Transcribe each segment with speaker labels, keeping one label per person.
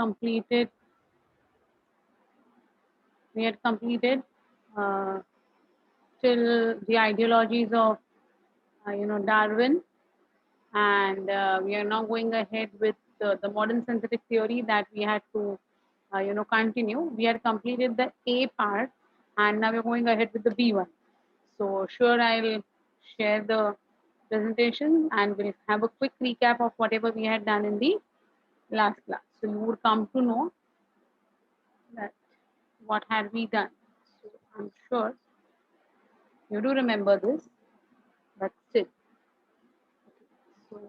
Speaker 1: completed uh, till the ideologies of Darwin, and we are now going ahead with the modern synthetic theory that we had to continue. We had completed the A part, and now we're going ahead with the B one. So sure, I'll share the presentation and we'll have a quick recap of whatever we had done in the last class. So you would come to know that what had we done. So I'm sure you do remember this, but still. So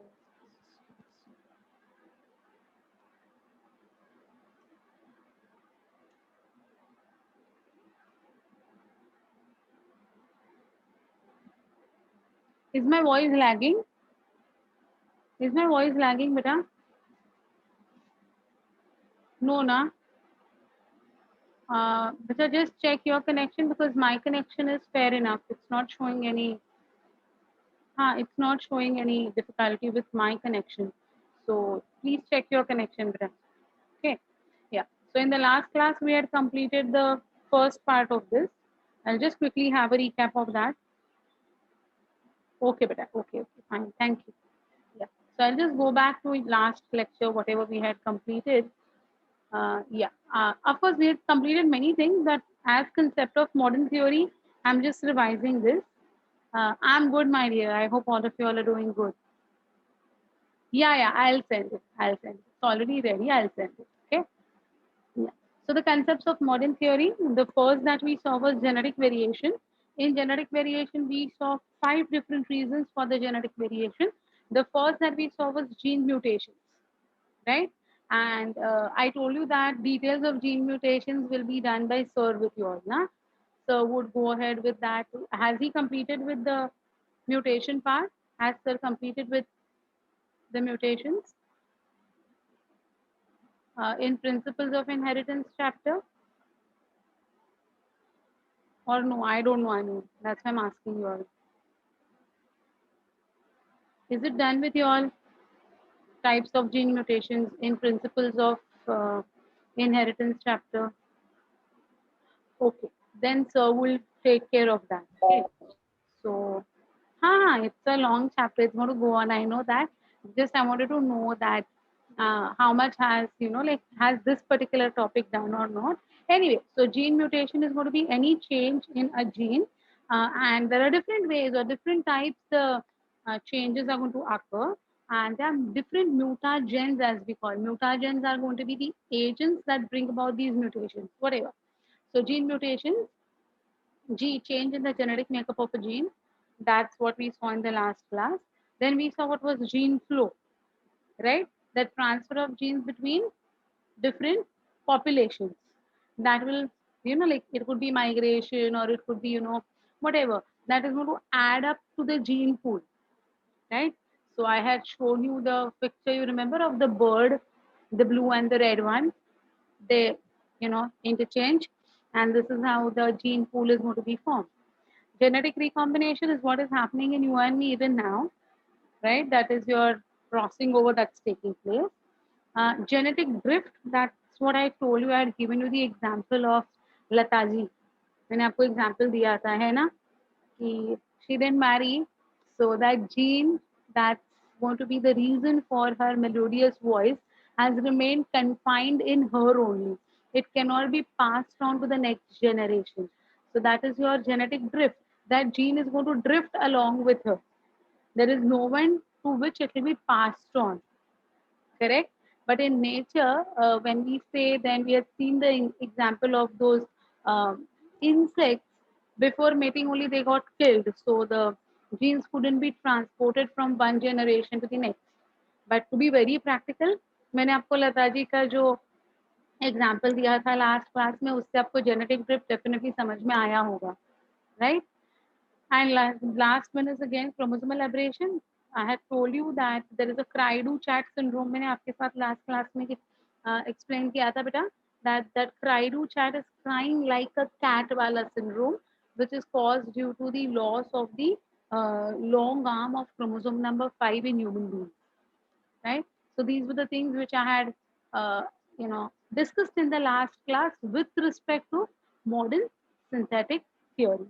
Speaker 1: is my voice lagging? Is my voice lagging, beta? No, na. Beta, just check your connection because my connection is fair enough. It's not showing any. It's not showing any difficulty with my connection. So please check your connection, beta. Okay. Yeah. So in the last class, we had completed the first part of this. I'll just quickly have a recap of that. Okay, beta. Okay, fine. Thank you. Yeah. So I'll just go back to last lecture, whatever we had completed. Of course, we had completed many things, but as concept of modern theory, I'm just revising this. I'm good, my dear. I hope all of you all are doing good. Yeah, I'll send it. I'll send it. It's already ready. I'll send it. Okay. Yeah. So the concepts of modern theory, the first that we saw was genetic variation. In genetic variation, we saw 5 different reasons for the genetic variation. The first that we saw was gene mutations, right? And I told you that details of gene mutations will be done by Sir with yours, na? So would go ahead with that. Has he completed with the mutation part? Has Sir completed with the mutations in Principles of Inheritance chapter? Or no, I don't know. I mean, that's why I'm asking you all. Is it done with you all? Types of gene mutations in Principles of Inheritance chapter? Okay, then Sir will take care of that. Okay, so it's a long chapter. It's going to go on. I know that. Just I wanted to know that how much has has this particular topic done or not. Anyway, so gene mutation is going to be any change in a gene, and there are different ways or different types the changes are going to occur, and there are different mutagens as we call. Mutagens are going to be the agents that bring about these mutations, whatever. So gene mutations, change in the genetic makeup of a gene. That's what we saw in the last class. Then we saw what was gene flow, right? The transfer of genes between different populations. That will, like it could be migration or it could be, whatever. That is going to add up to the gene pool, right? So I had shown you the picture, you remember, of the bird, the blue and the red one. They, interchange. And this is how the gene pool is going to be formed. Genetic recombination is what is happening in you and me even now, right? That is your crossing over that's taking place. Genetic drift, that's what I told you. I had given you the example of Lata ji. मैंने आपको example दिया था है ना कि she didn't marry, so that gene that's going to be the reason for her melodious voice has remained confined in her only. It cannot be passed on to the next generation. So that is your genetic drift. That gene is going to drift along with her. There is no one to which it will be passed on. Correct? But in nature, when we say, then we have seen the example of those insects before mating only they got killed. So the genes couldn't be transported from one generation to the next. But to be very practical, मैंने आपको लता जी का जो example दिया था last class में उससे आपको genetic drift definitely समझ में आया होगा right and last one is again chromosomal aberration I have told you that there is a cri du chat syndrome मैंने आपके साथ लास्ट क्लास में एक्सप्लेन किया था बेटा that cry-do chat is crying like a cat wala syndrome which is caused due to the loss of the long arm of chromosome number 5 in human beings, right? So these were the things which I had discussed in the last class with respect to modern synthetic theory.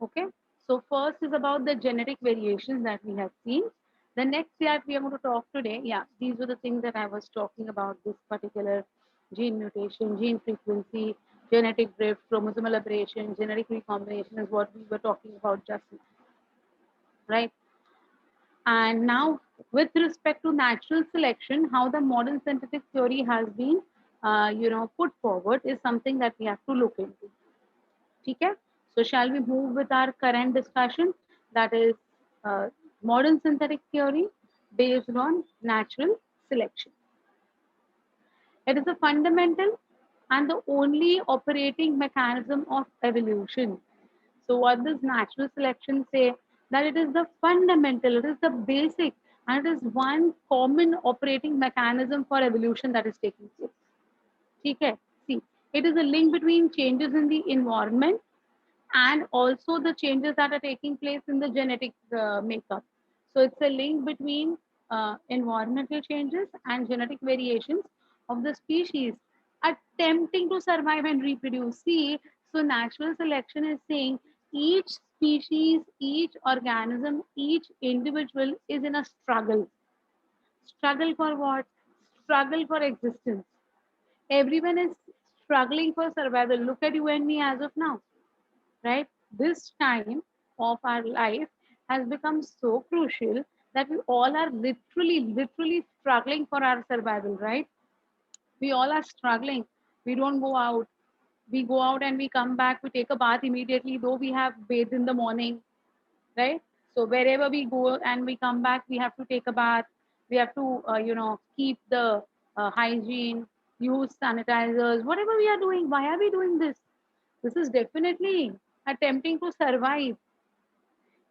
Speaker 1: Okay, so first is about the genetic variations that we have seen. The next that we are going to talk today, yeah, these were the things that I was talking about, this particular gene mutation, gene frequency, genetic drift, chromosomal aberration, genetic recombination is what we were talking about just now, right? And now, with respect to natural selection, how the modern synthetic theory has been, put forward is something that we have to look into. Okay? So, shall we move with our current discussion? That is modern synthetic theory based on natural selection. It is a fundamental and the only operating mechanism of evolution. So, what does natural selection say? That it is the fundamental, it is the basic, and it is one common operating mechanism for evolution that is taking place. Okay? See, it is a link between changes in the environment and also the changes that are taking place in the genetic makeup. So it's a link between environmental changes and genetic variations of the species attempting to survive and reproduce. See, so natural selection is saying each species, each organism, each individual is in a struggle. Struggle for what? Struggle for existence. Everyone is struggling for survival. Look at you and me as of now, right? This time of our life has become so crucial that we all are literally struggling for our survival, right? We all are struggling. We don't go out. We go out and we come back, we take a bath immediately, though we have bathed in the morning, right? So wherever we go and we come back, we have to take a bath. We have to, keep the hygiene, use sanitizers, whatever we are doing. Why are we doing this? This is definitely attempting to survive.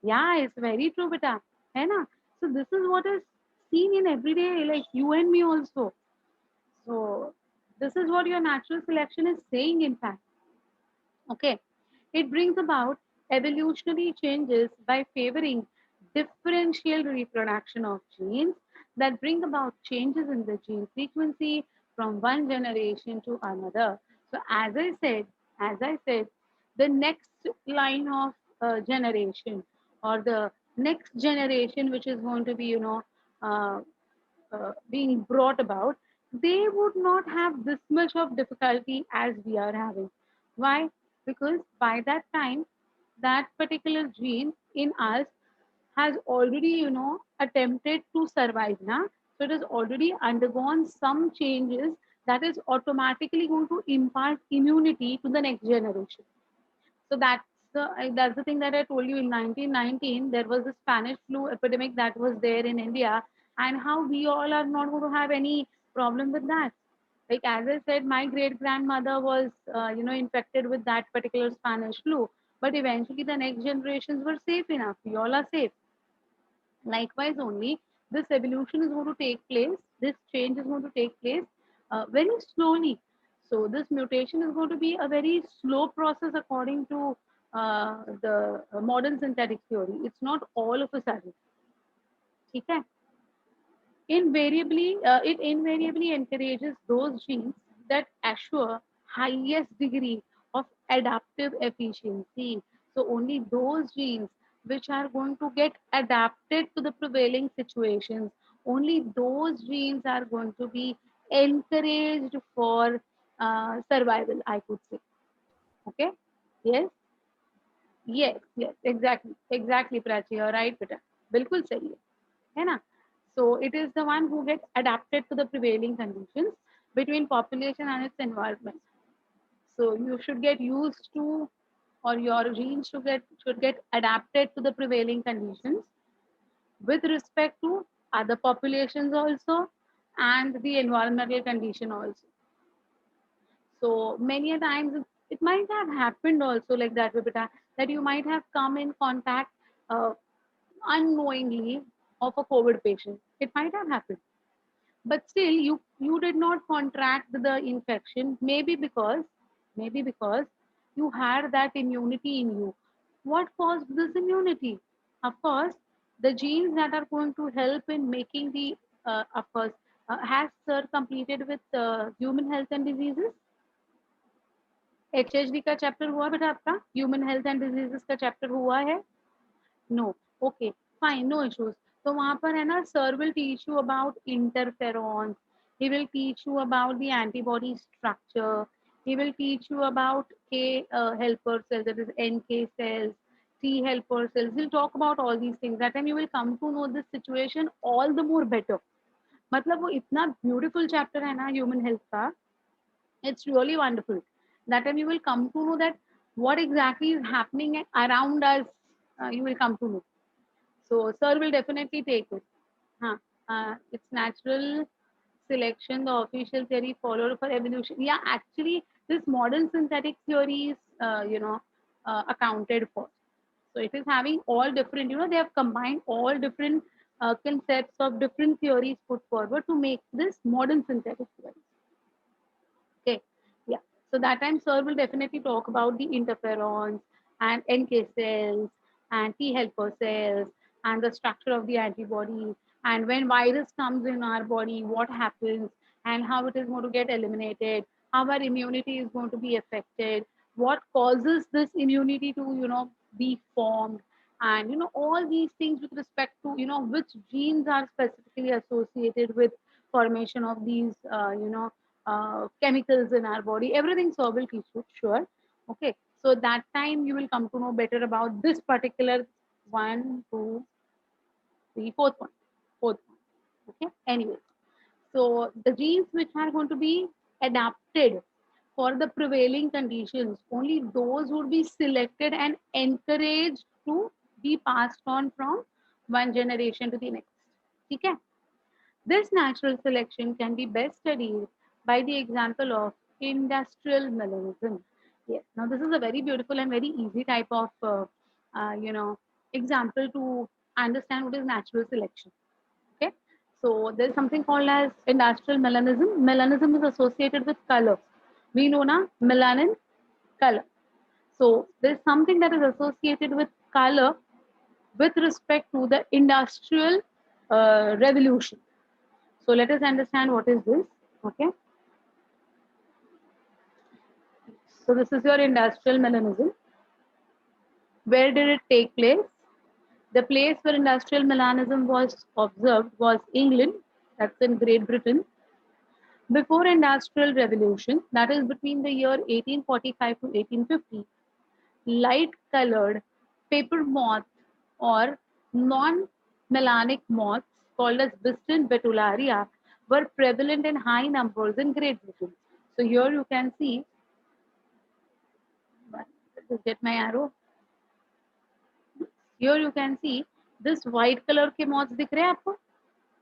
Speaker 1: Yeah, it's very true, beta. है ना? So this is what is seen in everyday, like you and me also. So this is what your natural selection is saying, in fact. Okay. It brings about evolutionary changes by favoring differential reproduction of genes that bring about changes in the gene frequency from one generation to another. So as I said, the next line of generation or the next generation which is going to be, uh, being brought about, they would not have this much of difficulty as we are having. Why? Because by that time, that particular gene in us has already, attempted to survive now. So it has already undergone some changes that is automatically going to impart immunity to the next generation. So that's the thing that I told you. In 1919 there was the Spanish flu epidemic that was there in India, and how we all are not going to have any problem with that. Like as I said, my great grandmother was infected with that particular Spanish flu, but eventually the next generations were safe enough. We all are safe. Likewise, only this evolution is going to take place, this change is going to take place very slowly. So, this mutation is going to be a very slow process according to the modern synthetic theory. It's not all of a sudden. Okay? It invariably encourages those genes that assure highest degree of adaptive efficiency. So only those genes which are going to get adapted to the prevailing situations, only those genes are going to be encouraged for survival, I could say. Okay? Yes? Yes, exactly, Prachi, you're right, beta. बिल्कुल सही है ना? So it is the one who gets adapted to the prevailing conditions between population and its environment. So you should get used to, or your genes should get adapted to the prevailing conditions with respect to other populations also, and the environmental condition also. So many a times it might have happened also like that, Vipita, that you might have come in contact uh, unknowingly of a COVID patient. It might have happened, but still you did not contract the infection. Maybe because you had that immunity in you. What caused this immunity? Of course, the genes that are going to help in making the of course Has sir completed with human health and diseases? HHD का chapter हुआ बेटा आपका? Human health and diseases का chapter हुआ है? No. Okay, fine, no issues. तो वहां पर है ना, sir will teach you about interferon, he will teach you about the antibody structure, he will teach you about K helper cells, that is NK cells, T helper cells. He'll talk about all these things. That time you will come to know this situation all the more better. मतलब वो इतना beautiful chapter है ना human health का, it's really wonderful. That time you will come to know that what exactly is happening around us. You will come to know. So sir will definitely take it. Huh. It's natural selection, the official theory followed for evolution. Yeah, actually, this modern synthetic theory is, accounted for. So it is having all different, they have combined all different concepts of different theories put forward to make this modern synthetic theory. Okay. Yeah. So that time, sir will definitely talk about the interferons and NK cells and T helper cells and the structure of the antibody. And when virus comes in our body, what happens and how it is going to get eliminated, how our immunity is going to be affected, what causes this immunity to, be formed. And, all these things with respect to, which genes are specifically associated with formation of these, chemicals in our body. Everything sir will teach you, sure. Okay. So that time you will come to know better about this particular one, two, three, fourth one. Fourth one. Okay. Anyway. So the genes which are going to be adapted for the prevailing conditions, only those would be selected and encouraged to be passed on from one generation to the next. Okay. This natural selection can be best studied by the example of industrial melanism. Yes. Now, this is a very beautiful and very easy type of, example to understand what is natural selection. Okay. So, there's something called as industrial melanism. Melanism is associated with color. We know now melanin, color. So, there's something that is associated with color with respect to the industrial revolution. So let us understand what is this. Okay. So this is your industrial melanism. Where did it take place? The place where industrial melanism was observed was England, that's in Great Britain. Before industrial revolution, that is between the year 1845 to 1850, light colored paper moths or non-melanic moths called as Biston betularia were prevalent in high numbers in Great Britain. So here you can see, just get my arrow. Here you can see this white color के moths दिख रहे हैं आपको?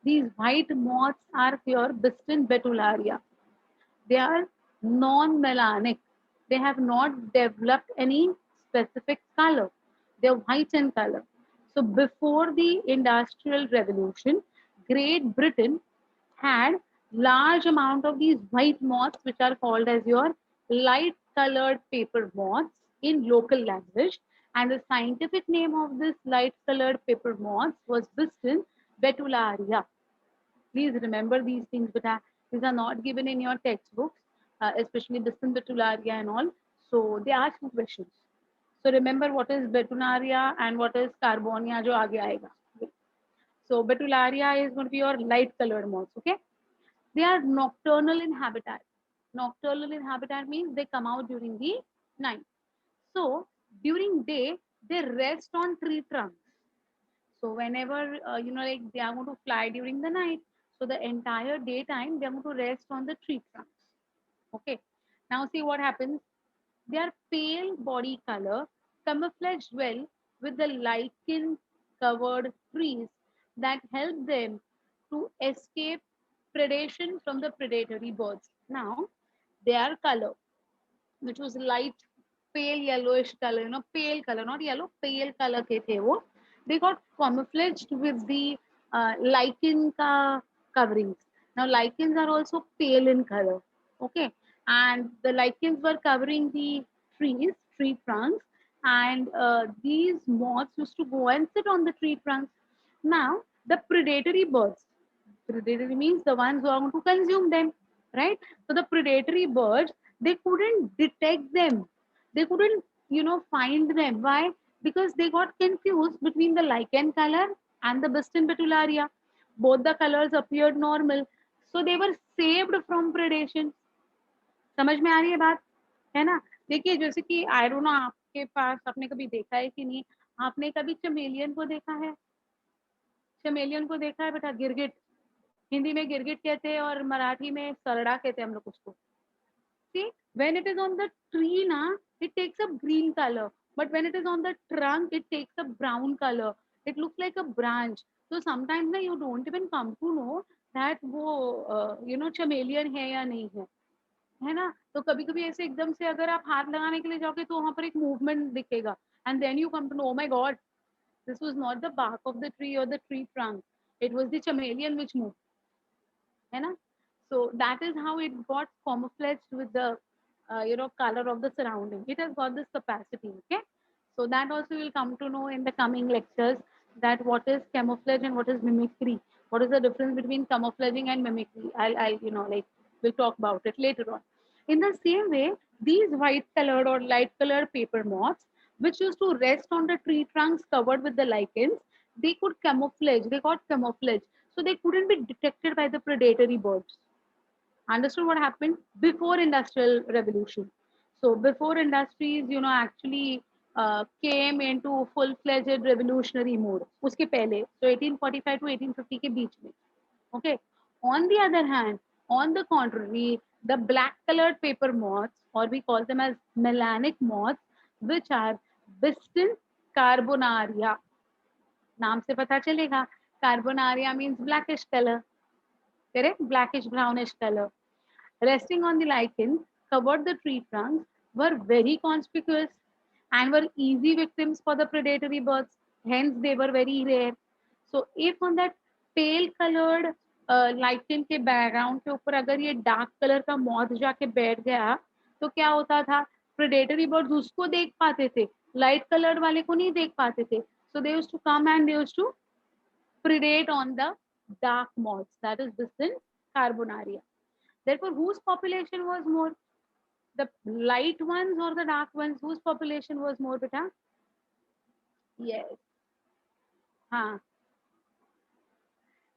Speaker 1: These white moths are here Biston betularia. They are non-melanic. They have not developed any specific color. They are white in color. So before the Industrial Revolution, Great Britain had large amount of these white moths, which are called as your light colored paper moths in local language. And the scientific name of this light colored paper moths was Biston betularia. Please remember these things, but these are not given in your textbooks, especially Biston betularia and all. So they ask you questions. So remember what is betularia and what is carbonia, jo aage aayega. So betularia is going to be your light colored moths, okay? They are nocturnal in habitat. Nocturnal in habitat means they come out during the night. So during day, they rest on tree trunks. So whenever like they are going to fly during the night, so the entire daytime they are going to rest on the tree trunks. Okay. Now see what happens. Their pale body color camouflaged well with the lichen covered trees that help them to escape predation from the predatory birds. Now, their color, which was light pale yellowish color, pale color, not yellow, pale color ke the wo. They got camouflaged with the lichen coverings. Now lichens are also pale in color, okay, and the lichens were covering the trees, tree trunks, and these moths used to go and sit on the tree trunks. Now the predatory birds, Predatory means the ones who are going to consume them, right? So the predatory birds, they couldn't detect them. They couldn't, find them. Why? Because they got confused between the lichen color and the Biston betularia. Both the colors appeared normal. So they were saved from predation. समझ में आ रही है बात? है ना? देखिए जैसे कि आई डोंट नो आपके पास आपने कभी देखा है कि नहीं? आपने कभी चमेलियन को देखा है? चमेलियन को देखा है बेटा? गिरगिट, हिंदी में गिरगिट कहते हैं और मराठी में सरड़ा कहते हैं हम लोग उसको। See, when it is on the tree na, it takes a green color, but when it is on the trunk, it takes a brown color. It looks like a branch. So sometimes na you don't even come to know that वो chameleon है या नहीं है ना? तो कभी-कभी ऐसे एकदम से अगर आप हाथ लगाने के लिए जाओगे तो वहाँ पर एक मूवमेंट दिखेगा and then you come to know, oh my God, this was not the bark of the tree or the tree trunk. It was the chameleon which moved. है ना? So that is how it got camouflaged with the color of the surrounding. It has got this capacity. Okay, so that also will come to know in the coming lectures that what is camouflage and what is mimicry. What is the difference between camouflaging and mimicry? I'll we'll talk about it later on. In the same way, these white colored or light colored paper moths, which used to rest on the tree trunks covered with the lichens, they could camouflage. They got camouflage, so they couldn't be detected by the predatory birds. Understood what happened before industrial revolution? So before industries actually came into full-fledged revolutionary mode, उसके पहले, so 1845 to 1850 के बीच में. Okay. On the other hand, on the contrary, the black colored paper moths, or we call them as melanic moths, which are Biston carbonaria. नाम से पता चलेगा. Carbonaria means blackish color. Correct? Blackish brownish color. Resting on the lichens covered the tree trunks, were very conspicuous and were easy victims for the predatory birds. Hence, they were very rare. So, if on that pale colored lichen के background के ऊपर अगर ये dark colour का moth जाके बैठ गया तो क्या होता था? प्रेडेटरी बर्ड्स उसको देख पाते थे, लाइट कलर्ड वाले को नहीं देख पाते थे. So they used to come and they used to predate on the dark moths, that is Biston carbonaria. Therefore, whose population was more? The light ones or the dark ones? Whose population was more, beta? Yes. हाँ.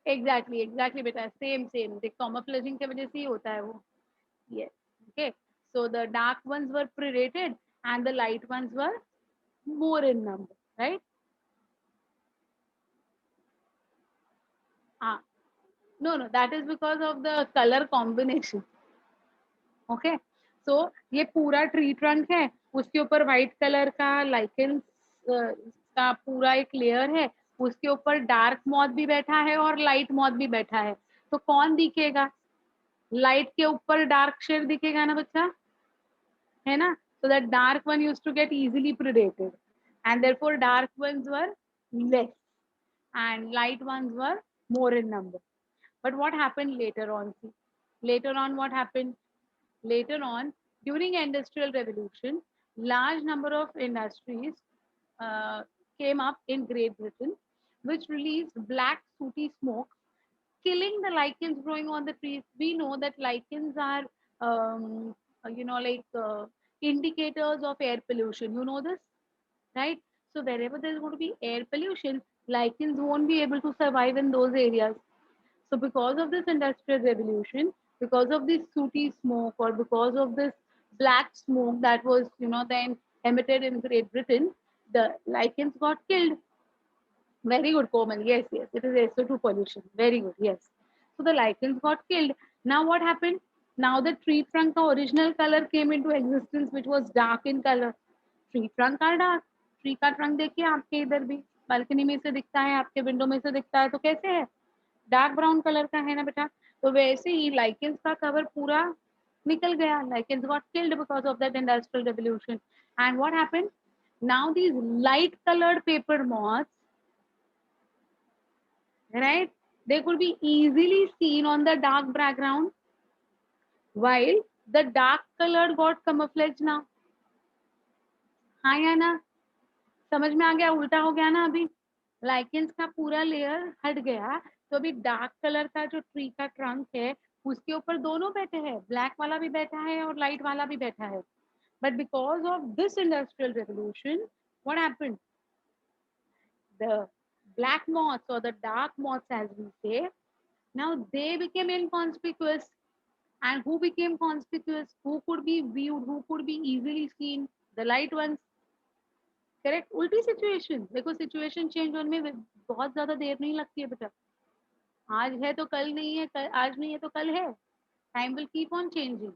Speaker 1: Exactly, beta. Same. The camouflaging के वजह से ही होता है वो. Yes. Okay. So the dark ones were predated and the light ones were more in number, right? Ah. No. That is because of the color combination. Okay. So ये पूरा tree trunk है, उसके ऊपर व्हाइट कलर का lichen का पूरा एक layer है, उसके ऊपर डार्क मॉथ भी बैठा है और लाइट मॉथ भी बैठा है. तो कौन दिखेगा? लाइट के ऊपर डार्क शेड दिखेगा ना बच्चा, है ना? So that dark one used to get easily predated and therefore dark ones were less and light ones were more in number. But what happened later on? See, later on what happened? Later on, during industrial revolution, large number of industries uh, came up in Great Britain, which released black sooty smoke, killing the lichens growing on the trees. We know that lichens are, like indicators of air pollution. You know this, right? So wherever there's going to be air pollution, lichens won't be able to survive in those areas. So because of this industrial revolution, because of this sooty smoke or because of this black smoke that was, then emitted in Great Britain, the lichens got killed. Very good, Komal. Yes. It is SO2 pollution. Very good. Yes. So the lichens got killed. Now what happened? Now the tree trunk का original color came into existence, which was dark in color. Tree trunk are dark. Tree का trunk देखिए आपके इधर भी balcony में से दिखता है, आपके विंडो में से दिखता है, तो कैसे है? डार्क ब्राउन कलर का है ना बेटा. तो वैसे ही लाइकेंस का कवर पूरा निकल गया. Lichens got killed because of that industrial revolution. And what happened? Now these light coloured paper moths, right, they could be easily seen on the dark background while the dark colored got camouflaged now. हाँ या ना? समझ में आ गया? उल्टा हो गया ना अभी. लाइकेंस का पूरा लेयर हट गया तो अभी डार्क कलर का जो ट्री का ट्रंक है उसके ऊपर दोनों बैठे हैं, ब्लैक वाला भी बैठा है और लाइट वाला भी बैठा है. But because of this industrial revolution, what happened? The black moths or the dark moths, as we say, now they became inconspicuous. And who became conspicuous? Who could be viewed? Who could be easily seen? The light ones. Correct. उल्टी situation देखो, situation change होने में बहुत ज्यादा देर नहीं लगती है बेटा. आज है तो कल नहीं है, आज नहीं है तो कल है. Time will keep on changing,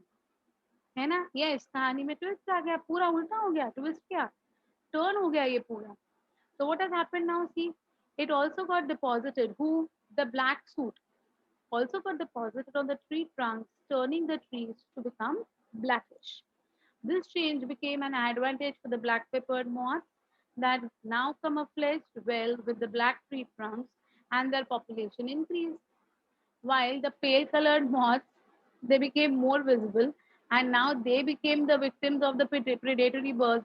Speaker 1: है ना. ये इस कहानी में ट्विस्ट आ गया, पूरा उल्टा हो गया. ट्विस्ट क्या, टर्न हो गया ये पूरा. So what has happened now? See, it also got deposited. Who? The black suit also got deposited on the tree trunks, turning the trees to become blackish. This change became an advantage for the black-peppered moths that now camouflaged well with the black tree trunks, and their population increased. While the pale-colored moths, they became more visible, and now they became the victims of the predatory birds,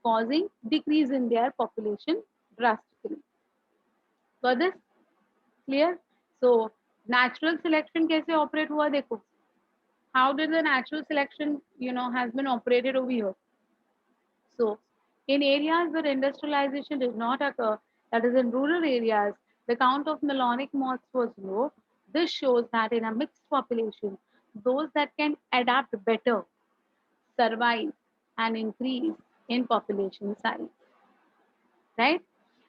Speaker 1: causing decrease in their population drastically. Got this clear? So natural selection कैसे operate हुआ देखो. How did the natural selection, has been operated over here? So in areas where industrialization did not occur, that is in rural areas, the count of melanic moths was low. This shows that in a mixed population, those that can adapt better survive and increase in population size. Right?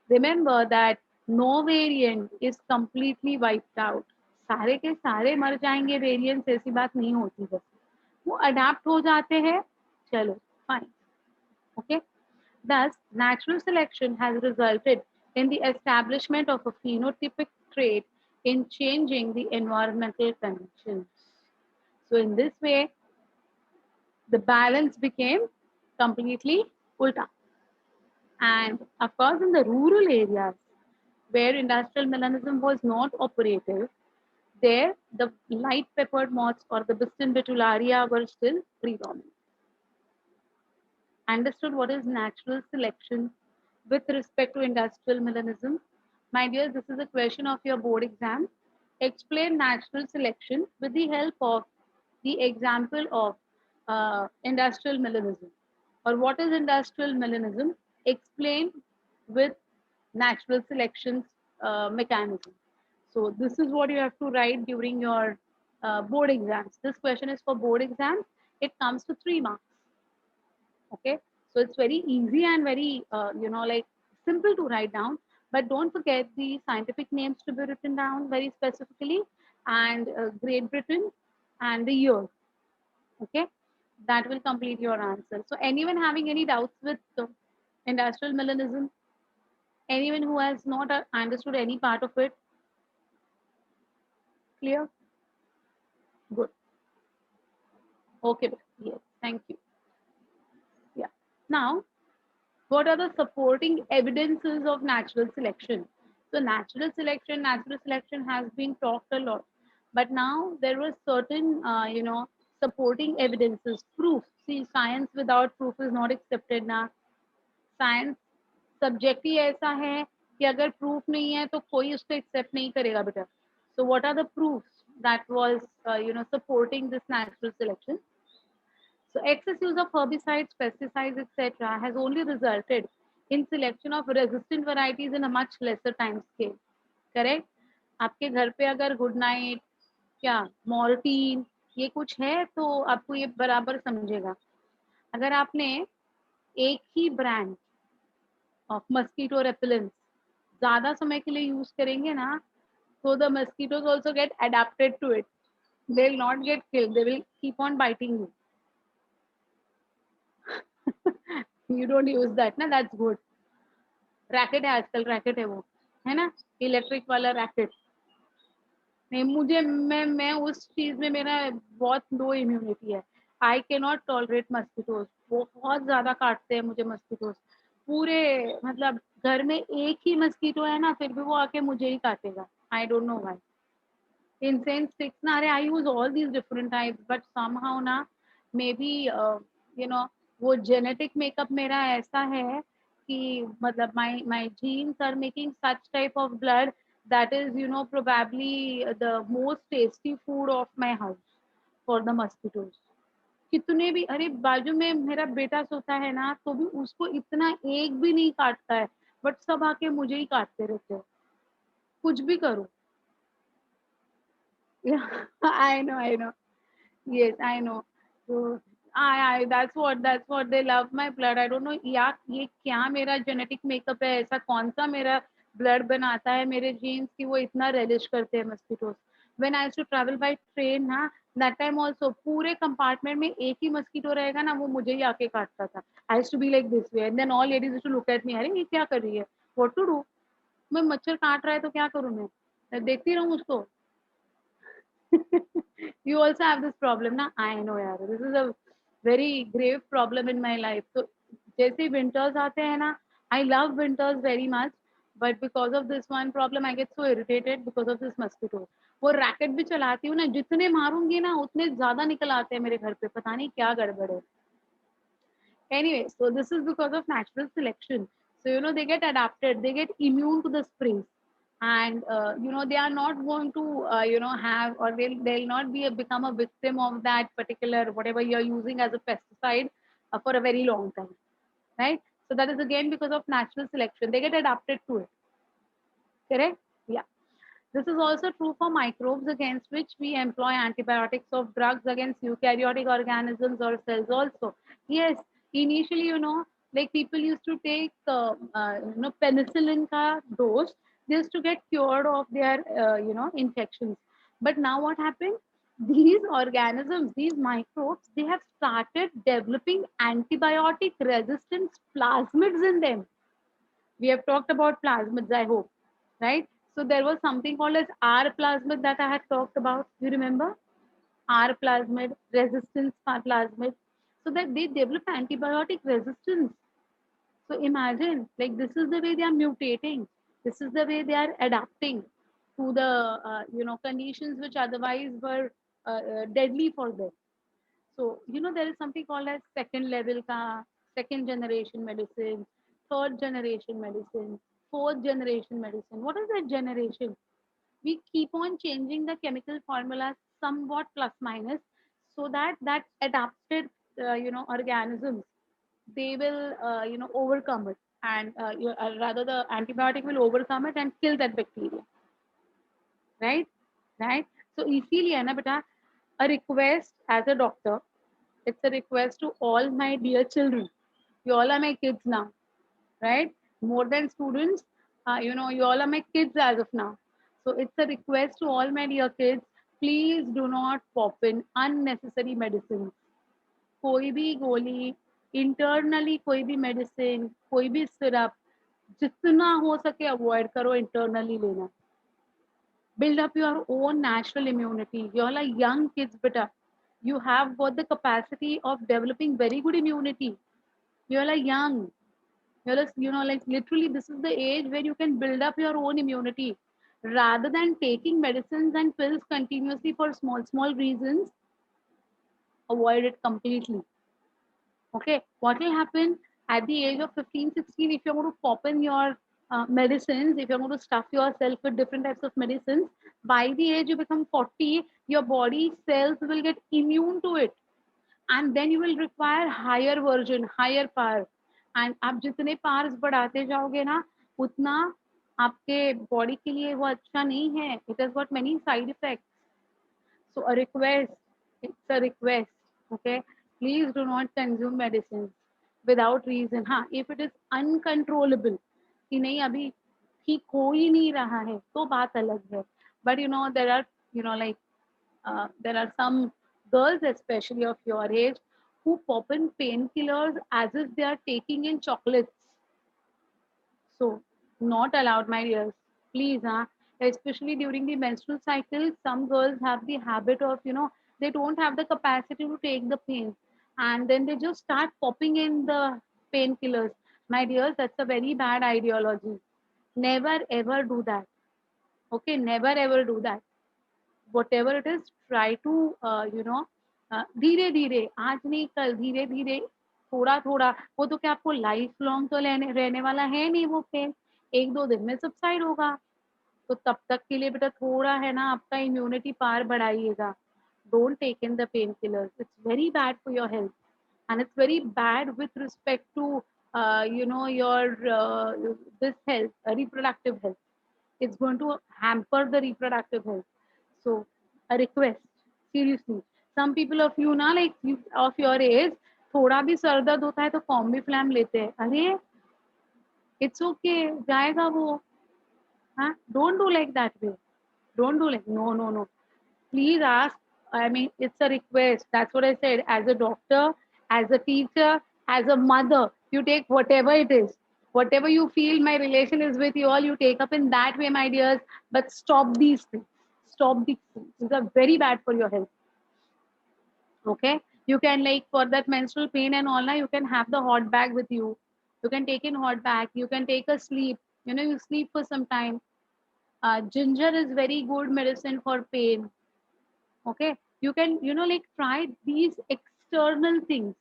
Speaker 1: Remember that no variant is completely wiped out. सारे के सारे मर जाएंगे variants, ऐसी बात नहीं होती बस. वो अडाप्ट हो जाते हैं. चलो fine. Okay. Thus, natural selection has resulted in the establishment of a phenotypic trait in changing the environmental conditions. So in this way, the balance became completely ulta. And of course, in the rural areas where industrial melanism was not operative, there the light peppered moths or the Biston betularia were still predominant. Understood what is natural selection with respect to industrial melanism? My dear, this is a question of your board exam. Explain natural selection with the help of the example of industrial melanism. Or what is industrial melanism? Explain with natural selections mechanism. So this is what you have to write during your board exams. This question is for board exams. It comes to 3 marks. Okay, so it's very easy and very like simple to write down, but don't forget the scientific names to be written down very specifically, and Great Britain and the year. Okay, that will complete your answer. So anyone having any doubts with industrial melanism, anyone who has not understood any part of it? Clear? Good. Okay, yes, thank you. Yeah, now what are the supporting evidences of natural selection? So natural selection has been talked a lot, but now there were certain, supporting evidences, proof. See, science without proof is not accepted now. Science subject ही ऐसा है कि अगर proof नहीं है तो कोई उसको एक्सेप्ट नहीं करेगा बेटा. So what are the proofs that was, supporting this natural selection? So excess use of herbicides, pesticides, etc. has only resulted in selection of resistant varieties in a much lesser time scale. Correct? आपके घर पे अगर good night, क्या Mortein, ये कुछ है तो आपको ये बराबर समझेगा. अगर आपने एक ही ब्रांड ऑफ मस्कीटो रेपेलेंट ज्यादा समय के लिए यूज करेंगे ना, so the mosquitoes also get adapted to it. They will not get killed. They will keep on biting you. You don't use that ना, that's good. रैकेट है आजकल, racket है वो, है ना, इलेक्ट्रिक वाला रैकेट. नहीं, मुझे मैं उस चीज में मेरा बहुत लो इम्यूनिटी है. I can not tolerate mosquitoes. बहुत ज्यादा काटते हैं मुझे मस्किटोज. पूरे मतलब घर में एक ही मस्कीटो है ना, फिर भी वो आके मुझे ही काटेगा. I don't know why. Incense sticks ना, अरे I use all these different types, but somehow ना मे बी वो जेनेटिक मेकअप मेरा ऐसा है कि मतलब my genes are making such type of blood That is, you know, probably the most tasty food of my house for the mosquitoes. कितने भी, अरे बाजू में मेरा बेटा सोता है ना, तो भी उसको इतना एक भी नहीं काटता है, बट सब आके मुझे ही काटते रहते हैं, कुछ भी करो. I know, I know. Yes, I know. So, that's what they love my blood. I don't know यार ये क्या मेरा जेनेटिक मेकअप है, ऐसा कौन सा मेरा ब्लड बनाता है, मेरे जीन्स की वो इतना रेलिश करते हैं mosquitoes. When I used to travel by train ना, that time also पूरे कंपार्टमेंट में एक ही मस्कीटो रहेगा ना, वो मुझे ही आके काटता था. I used to be like this way and then all ladies used to look at me, अरे ये क्या कर रही है? What to do? मैं मच्छर काट रहा है तो क्या करूँ मैं देखती रहूँ उसको. You also have this problem ना. I know यार, this is a very grave problem in my life. तो जैसे winters आते हैं ना, I love winters very much, but because of this one problem I get so irritated because of this mosquito. वो racket भी चलाती हूँ ना, जितने मारूंगी ना उतने ज्यादा निकल आते हैं मेरे घर पे, पता नहीं क्या गड़बड़ है. Anyway, so this is because of natural selection. So, you know, they get adapted, they get immune to the sprays. And, you know, they are not going to, you know, have, or they'll not be become a victim of that particular, whatever you're using as a pesticide for a very long time, right? So that is again because of natural selection. They get adapted to it, correct? Yeah. This is also true for microbes against which we employ antibiotics of drugs against eukaryotic organisms or cells also. Yes, initially, you know, like people used to take, you know, penicillin ka dose, they used to get cured of their, you know, infections. But now what happened? These organisms, these microbes, they have started developing antibiotic resistant plasmids in them. We have talked about plasmids, I hope, right? So there was something called as R plasmid that I had talked about. You remember? R plasmid, resistance plasmid. So that they develop antibiotic resistance. So imagine, like this is the way they are mutating. This is the way they are adapting to the you know, conditions which otherwise were deadly for them. So, you know, there is something called as second level ka, second generation medicine, third generation medicine, fourth generation medicine. What is that generation? We keep on changing the chemical formulas somewhat plus minus so that that adapted, you know, organisms, they will, you know, overcome it. And rather the antibiotic will overcome it and kill that bacteria, right? Right? So, इसीलिए ना बेटा, a request as a doctor, it's a request to all my dear children. You all are my kids now, right? More than students, you know, you all are my kids as of now. So it's a request to all my dear kids. Please do not pop in unnecessary medicines. कोई भी गोली, internally कोई भी medicine, कोई भी syrup, जितना हो सके avoid करो internally लेना. Build up your own natural immunity. You all are young kids, beta. You have got the capacity of developing very good immunity. You all are young. You all are, you know, like literally, this is the age where you can build up your own immunity. Rather than taking medicines and pills continuously for small, small reasons, avoid it completely. Okay, what will happen at the age of 15, 16, if you're going to pop in your medicines, if you're going to stuff yourself with different types of medicines, by the age you become 40, your body cells will get immune to it. And then you will require higher version, higher power. And आप जितने powers बढ़ाते जाओगे ना, उतना आपके body के लिए वो अच्छा नहीं है. It has got many side effects. So a request, it's a request, okay? Please do not consume medicines without reason. हाँ, if it is uncontrollable, कि नहीं अभी ठीक हो ही नहीं रहा है, तो बात अलग है. But you know, there are, you know, like there are some girls, especially of your age, who pop in painkillers as if they are taking in chocolates. So, not allowed, my dears. Please, especially during the menstrual cycle, some girls have the habit of, you know, they don't have the capacity to take the pain. And then they just start popping in the painkillers. My dears, that's a very bad ideology. Never ever do that. Okay, never ever do that. Whatever it is, try to, you know, धीरे धीरे, आज नहीं कल, धीरे धीरे, थोड़ा थोड़ा. वो तो क्या आपको लाइफ लॉन्ग तो रहने रहने वाला है नहीं वो पेन, एक दो दिन में सबसाइड होगा. तो तब तक के लिए बेटा थोड़ा है ना आपका इम्यूनिटी पावर बढ़ाइएगा. Don't take in the painkillers. It's very bad for your health, and it's very bad with respect to your this health, reproductive health. It's going to hamper the reproductive health. So, a request, seriously. Some people of you ना like of your age, थोड़ा भी sir दर्द होता है तो combi flame लेते हैं. अरे इट्स ओके, जाएगा वो. हाँ, don't do like that way. Don't do like no. Please ask. I mean, it's a request. That's what I said. As a doctor, as a teacher, as a mother, you take whatever it is. Whatever you feel my relation is with you all, you take up in that way, my dears. But stop these things. Stop these things. These are very bad for your health. Okay? You can like for that menstrual pain and all, you can have the hot bag with you. You can take in hot bag. You can take a sleep. You sleep for some time. Ginger is very good medicine for pain. Okay, you can like try these external things,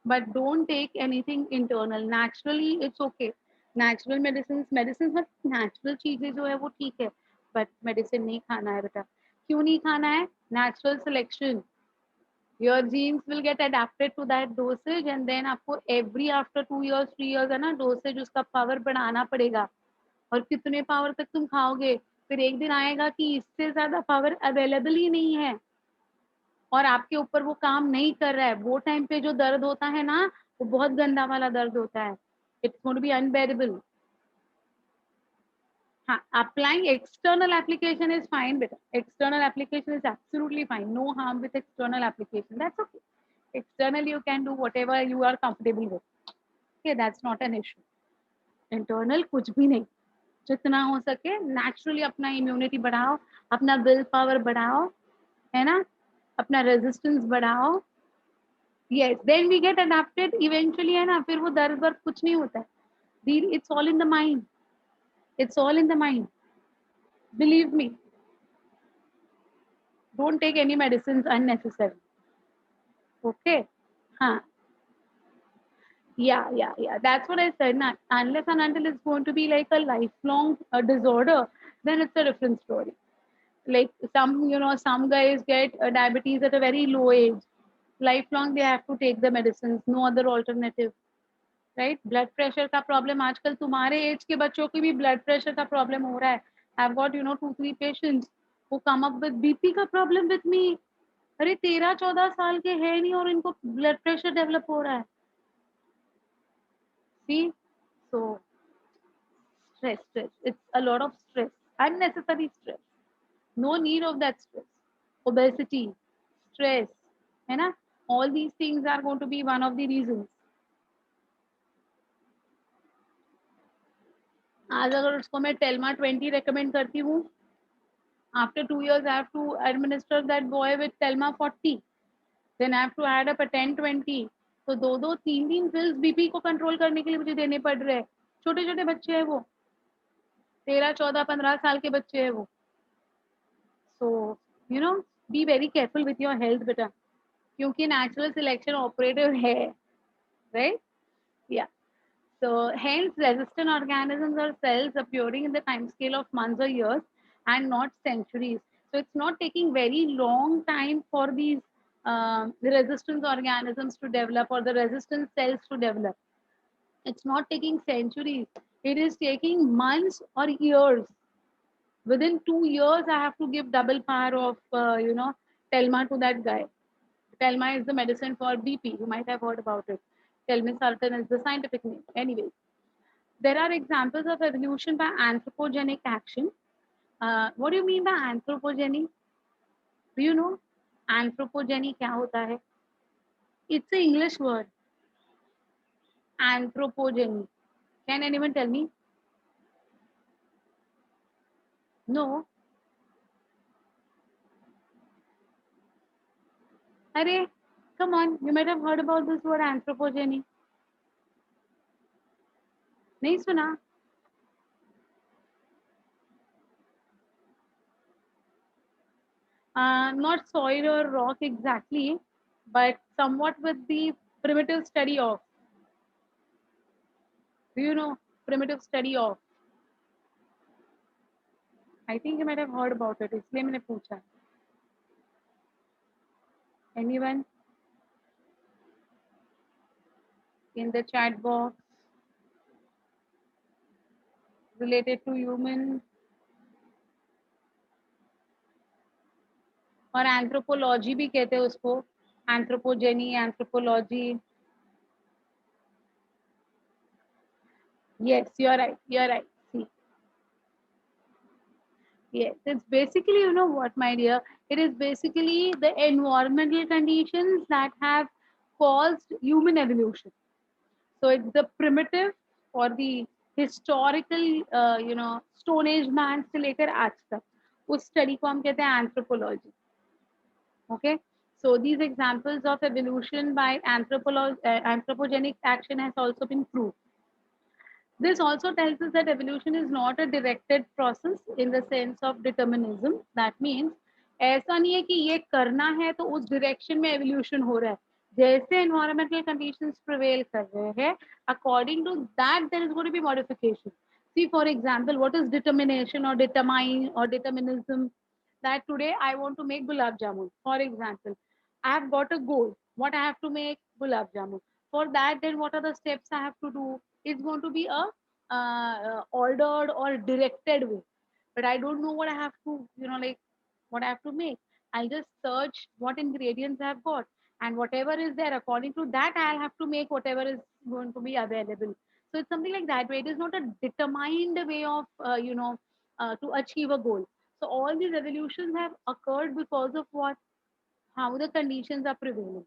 Speaker 1: but don't take anything internal. Naturally it's okay. Natural medicines but natural चीजें जो है वो ठीक है, but medicine नहीं खाना है बेटा. क्यों नहीं खाना है? Natural selection. Your genes will get adapted to that dosage, and then आपको every after 2 years 3 years है ना dosage उसका power बढ़ाना पड़ेगा. और कितने पावर तक तुम खाओगे? फिर एक दिन आएगा कि इससे ज्यादा पावर अवेलेबल ही नहीं है और आपके ऊपर वो काम नहीं कर रहा है. वो टाइम पे जो दर्द होता है ना, वो बहुत गंदा वाला दर्द होता है. It's going to be unbearable. हाँ, applying external application is fine बेटा. External application is absolutely fine. No harm with external application. That's okay. External you can do whatever you are comfortable with. Okay, that's not an issue. Internal कुछ भी नहीं. जितना हो सके naturally अपना immunity बढ़ाओ, अपना विल पावर बढ़ाओ, है ना, अपना रेजिस्टेंस बढ़ाओ. Yes, then we get adapted eventually, है ना. फिर वो दर्द वर्द कुछ नहीं होता है. It's all in the mind. It's all in the mind. Believe me. Don't take any medicine unnecessary. Okay. हाँ. Yeah. That's what I said. Nah, unless and until it's going to be like a lifelong disorder, then it's a different story. Like some guys get diabetes at a very low age. Lifelong they have to take the medicines. No other alternative. Right. Blood pressure का problem आजकल तुम्हारे as के बच्चों की भी blood pressure का problem हो रहा है. I have got 2-3 patients who come up with BP का प्रॉब्लम विद मी. अरे 13-14 साल के है नहीं और इनको ब्लड प्रेशर डेवलप हो रहा है. सी. सो stress, it's a lot of stress, unnecessary stress. No need of that stress. Obesity, stress, है ना. All these things are going to be one of the reasons. आज अगर उसको मैं टेल्मा 20 रेकमेंड करती हूँ, after 2 years I have to administer that boy with Telma 40, then I have to add up a 10-20. तो 2-3 pills BP को control करने के लिए मुझे देने पड़ रहे हैं. छोटे छोटे बच्चे हैं वो, 13-14-15 साल के बच्चे हैं वो. So be very careful with your health बेटा, क्योंकि natural selection operative है, right? Yeah. So hence resistant organisms are cells appearing in the time scale of months or years and not centuries. So it's not taking very long time for these the resistance organisms to develop or the resistant cells to develop. It's not taking centuries. It is taking months or years. Within 2 years, I have to give double power of Telma to that guy. Telma is the medicine for BP. You might have heard about it. Telmisartan is the scientific name. Anyway, there are examples of evolution by anthropogenic action. What do you mean by anthropogeny? Do you know anthropogeny क्या होता है? It's an English word. Anthropogeny. Can anyone tell me? No. अरे, come on. You might have heard about this word anthropogeny. नहीं सुना? Not soil or rock exactly, but somewhat with the primitive study of. Do you know primitive study of? I think you might have heard about it, इसलिए मैंने पूछा. Anyone in the chat box related to human और anthropology भी कहते हैं उसको, एंथ्रोपोजेनी, anthropology. Yes, you're right. You're right. See, yes, it's basically, you know what, my dear, it is basically the environmental conditions that have caused human evolution. So it's the primitive or the historical, Stone Age man से लेकर आज तक उस study को हम कहते हैं anthropology. Okay, so these examples of evolution by anthropogenic action has also been proved. This also tells us that evolution is not a directed process in the sense of determinism. That means ऐसा नहीं है कि ये करना है तो उस direction में evolution हो रहा है. जैसे environmental conditions prevail कर रहे हैं, according to that there is going to be modification. See, for example, what is determination or determine or determinism? That today I want to make gulab jamun. For example, I have got a goal. What I have to make gulab jamun. For that, then what are the steps I have to do? It's going to be a ordered or directed way. But I don't know what I have to, what I have to make. I'll just search what ingredients I've got, and whatever is there, according to that, I'll have to make whatever is going to be available. So it's something like that way. It is not a determined way of, to achieve a goal. So all these evolutions have occurred because of what, how the conditions are prevailing.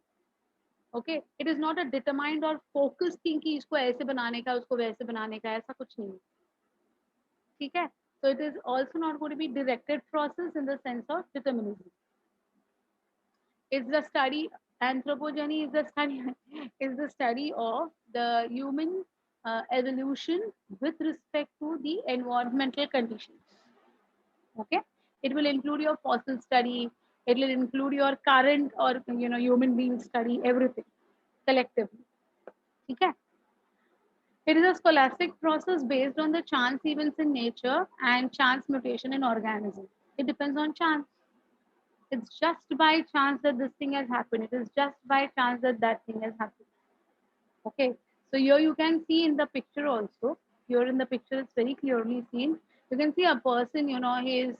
Speaker 1: Okay, it is not a determined और focus thing कि इसको ऐसे बनाने का उसको वैसे बनाने का, ऐसा कुछ नहीं. ठीक है, so it is also not going to be directed process in the sense of determinism. It's the study, anthropogeny is the study is the study of the human evolution with respect to the environmental conditions. Okay, it will include your fossil study, it will include your current or human being study, everything collectively. Okay. It is a scholastic process based on the chance events in nature and chance mutation in organisms. It depends on chance. It's just by chance that this thing has happened. It is just by chance that that thing has happened. Okay. So here you can see in the picture also. Here in the picture, it's very clearly seen. You can see a person, he is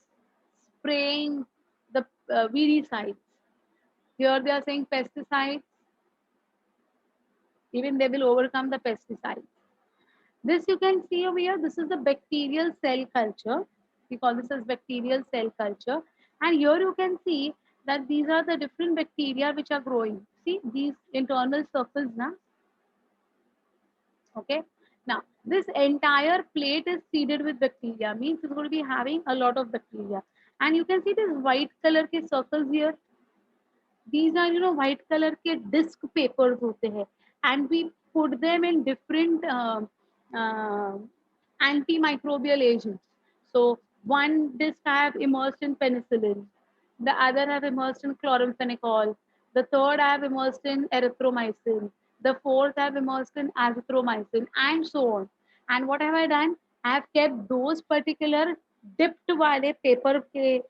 Speaker 1: spraying the weedicides. Here they are saying pesticides. Even they will overcome the pesticides. This you can see over here, this is the bacterial cell culture. We call this as bacterial cell culture. And here you can see that these are the different bacteria which are growing. See these internal circles now. Okay. Now this entire plate is seeded with bacteria, means it's going to be having a lot of bacteria. And you can see this white color ke circles here. These are, white color ke disc papers hote hain. And we put them in different uh, antimicrobial agents. So one disc I have immersed in penicillin, the other I have immersed in chloramphenicol, the third I have immersed in erythromycin, the fourth I have immersed in azithromycin, and so on. And what have I done? I have kept those particular dipped wale paper के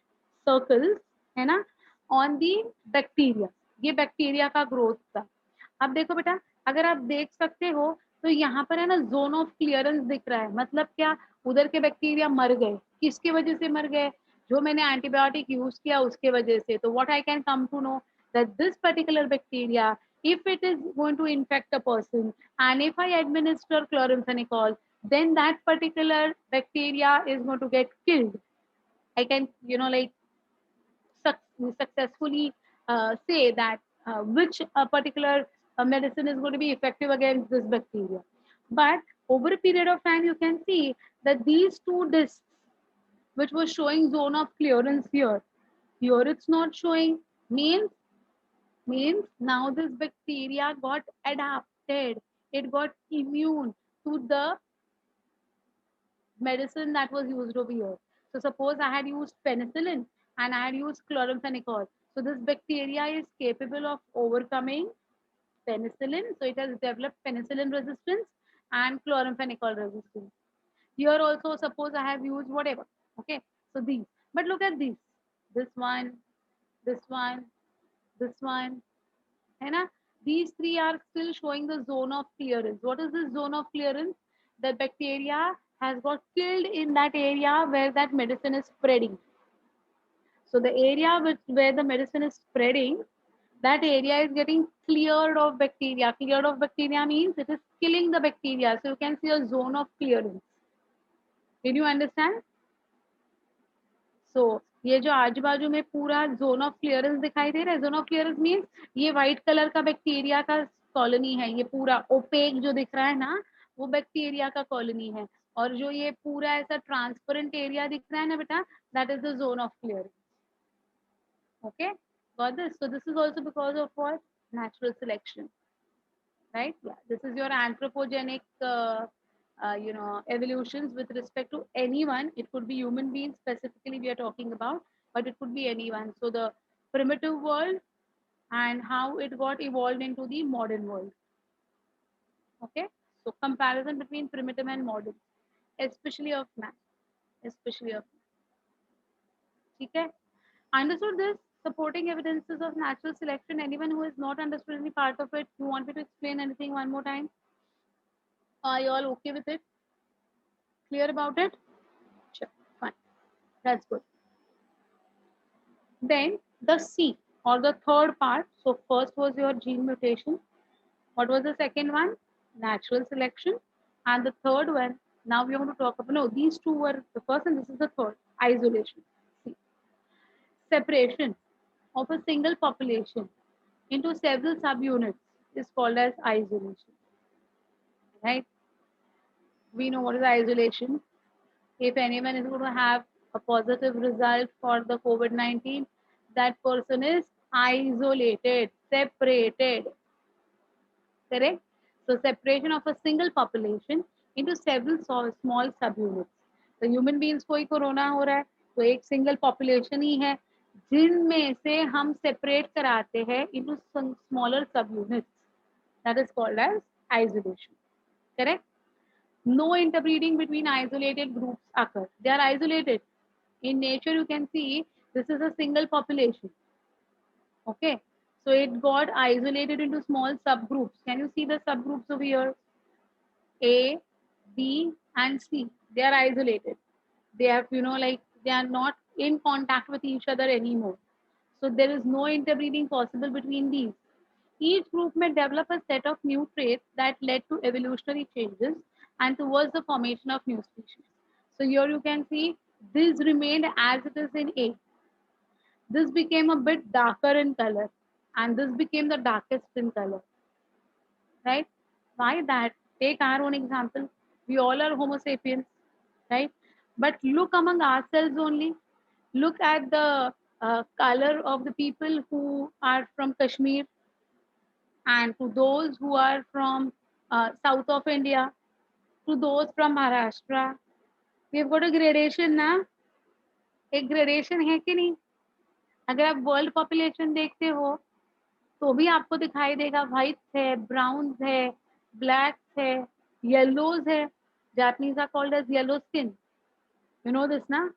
Speaker 1: circles, है ना, on the bacteria. ये bacteria का growth था. अब देखो बेटा, अगर आप देख सकते हो तो यहाँ पर है ना जोन ऑफ क्लियरेंस दिख रहा है. मतलब क्या, उधर के बैक्टीरिया मर गए. किसके वजह से मर गए? जो मैंने एंटीबायोटिक यूज किया उसके वजह से. तो what I can come to know that this particular bacteria, if it is going to infect a person and if I administer chloramphenicol, then that particular bacteria is going to get killed. I can, successfully say that which particular medicine is going to be effective against this bacteria. But over a period of time, you can see that these two discs, which was showing zone of clearance here it's not showing. Means now this bacteria got adapted. It got immune to the medicine that was used over here. So suppose I had used penicillin and I had used chloramphenicol. So this bacteria is capable of overcoming penicillin. So it has developed penicillin resistance and chloramphenicol resistance. Here also suppose I have used whatever. Okay. So these, but look at these, this one, this one, this one, है ना? These three are still showing the zone of clearance. What is this zone of clearance? The bacteria has got killed in that area where that medicine is spreading. So the area where the medicine is spreading, that area is getting cleared of bacteria. Cleared of bacteria means it is killing the bacteria. So you can see a zone of clearance. Did you understand? सो ये जो आजू बाजू में पूरा zone of clearance दिखाई दे रहा है, zone of clearance means ये व्हाइट कलर का बैक्टीरिया का कॉलोनी है, ये पूरा ओपेक जो दिख रहा है ना वो बैक्टीरिया का कॉलोनी है, और जो ये पूरा ऐसा ट्रांसपेरेंट एरिया दिख रहा है ना बेटा, that is the zone of clearance. Okay, got this? So this is also because of what? Natural selection, right? Yeah, this is your anthropogenic evolutions with respect to anyone. It could be human beings specifically we are talking about, but it could be anyone. So the primitive world and how it got evolved into the modern world. Okay, so comparison between primitive and modern, especially of man, especially of man. Okay, understood this? Supporting evidences of natural selection. Anyone who has not understood any part of it, you want me to explain anything one more time? Are you all okay with it? Clear about it? Sure, fine. That's good. Then the C, or the third part. So first was your gene mutation. What was the second one? Natural selection. And the third one, now we are going to talk about, no, these two were the first and this is the third, isolation. C. Separation of a single population into several subunits is called as isolation. Right? We know what is isolation. If anyone is going to have a positive result for the COVID-19, that person is isolated, separated. Correct? So separation of a single population into several small subunits. तो human beings को ही corona हो रहा है, तो एक single population ही है जिनमें से हम सेपरेट कराते हैं into smaller subunits. That is called as isolation. Correct? No interbreeding between isolated groups occur. They are isolated. In nature, you can see this is a single population. Okay. So it got isolated into small subgroups. Can you see the subgroups over here? A, B, and C. They are isolated. They have, they are not in contact with each other anymore. So there is no interbreeding possible between these. Each group may develop a set of new traits that led to evolutionary changes and towards the formation of new species. So here you can see this remained as it is in A. This became a bit darker in color and this became the darkest in color. Right? Why that? Take our own example. We all are Homo sapiens, right? But look among ourselves only. Look at the color of the people who are from Kashmir, and to those who are from south of India, to those from Maharashtra. We've got a gradation ना, एक gradation है कि नहीं? अगर आप world population देखते हो तो भी आपको दिखाई देगा व्हाइट है, ब्राउन है, ब्लैक है, येलोज है. Japanese are called as yellow skin. You know this, na?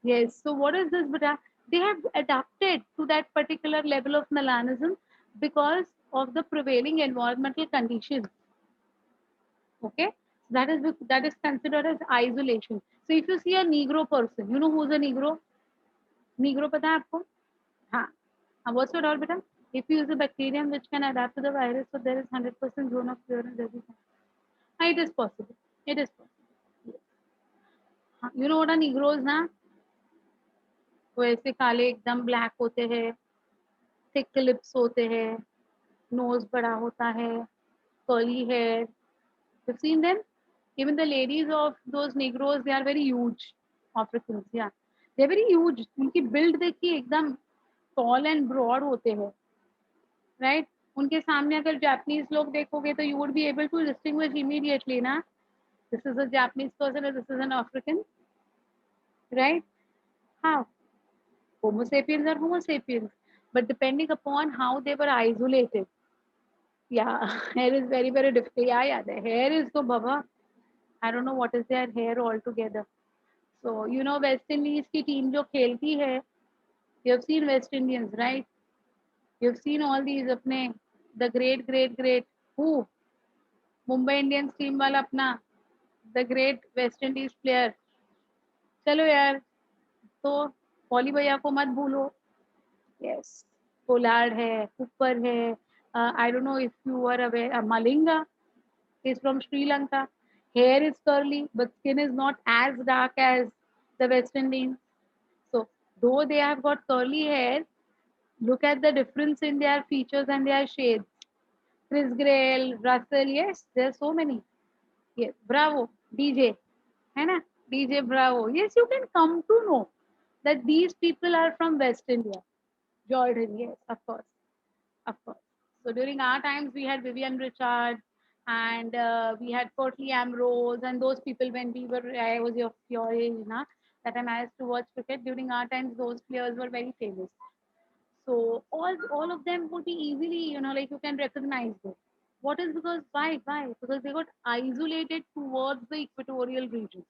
Speaker 1: Yes. So what is this, beta? They have adapted to that particular level of melanism because of the prevailing environmental conditions. Okay, that is considered as isolation. So if you see a Negro person, you know who's a Negro? Negro पता है आपको? हाँ. What's your doubt, beta? If you use a bacterium which can adapt to the virus, so there is 100% zone of clearance every time. It is possible. It is possible. Yes. You know what a Negroes ना? वो ऐसे काले एकदम black होते हैं, thick lips होते हैं, knows बड़ा होता है, curly hair. You've seen them? Even the ladies of those Negroes, they are very huge. Africans, yeah. They're very huge. उनकी build देखिए एकदम tall and broad होते हैं. Right? उनके सामने अगर Japanese लोग देखोगे तो you would be able to distinguish immediately ना. This is a Japanese person and this is an African. Right? How? Homo sapiens are Homo sapiens. But depending upon how they were isolated. Yeah, hair is very, very difficult. Yeah, the hair is so baba. I don't know what is their hair altogether. So you know West Indies की team जो खेलती है, you have seen West Indians, right? You've seen all these अपने the great who Mumbai Indians team वाला अपना the great West Indies player. चलो यार, तो पॉली भैया को मत भूलो. Yes, पोलार्ड है, कुपर है. I don't know if you are aware. Malinga is from Sri Lanka. Hair is curly, but skin is not as dark as the West Indians. So though they have got curly hair, look at the difference in their features and their shades. Chris Grail, Russell, yes, there are so many. Yes, bravo, DJ, है ना? DJ Bravo. Yes, you can come to know that these people are from West India. Jordan, yes, of course, of course. So during our times, we had Vivian Richard and we had Courtney Ambrose and those people when we were, I was your age, na, that time I used to watch cricket. During our times, those players were very famous. So all of them would be easily, you know, like you can recognize them. What is because why? Because they got isolated towards the equatorial regions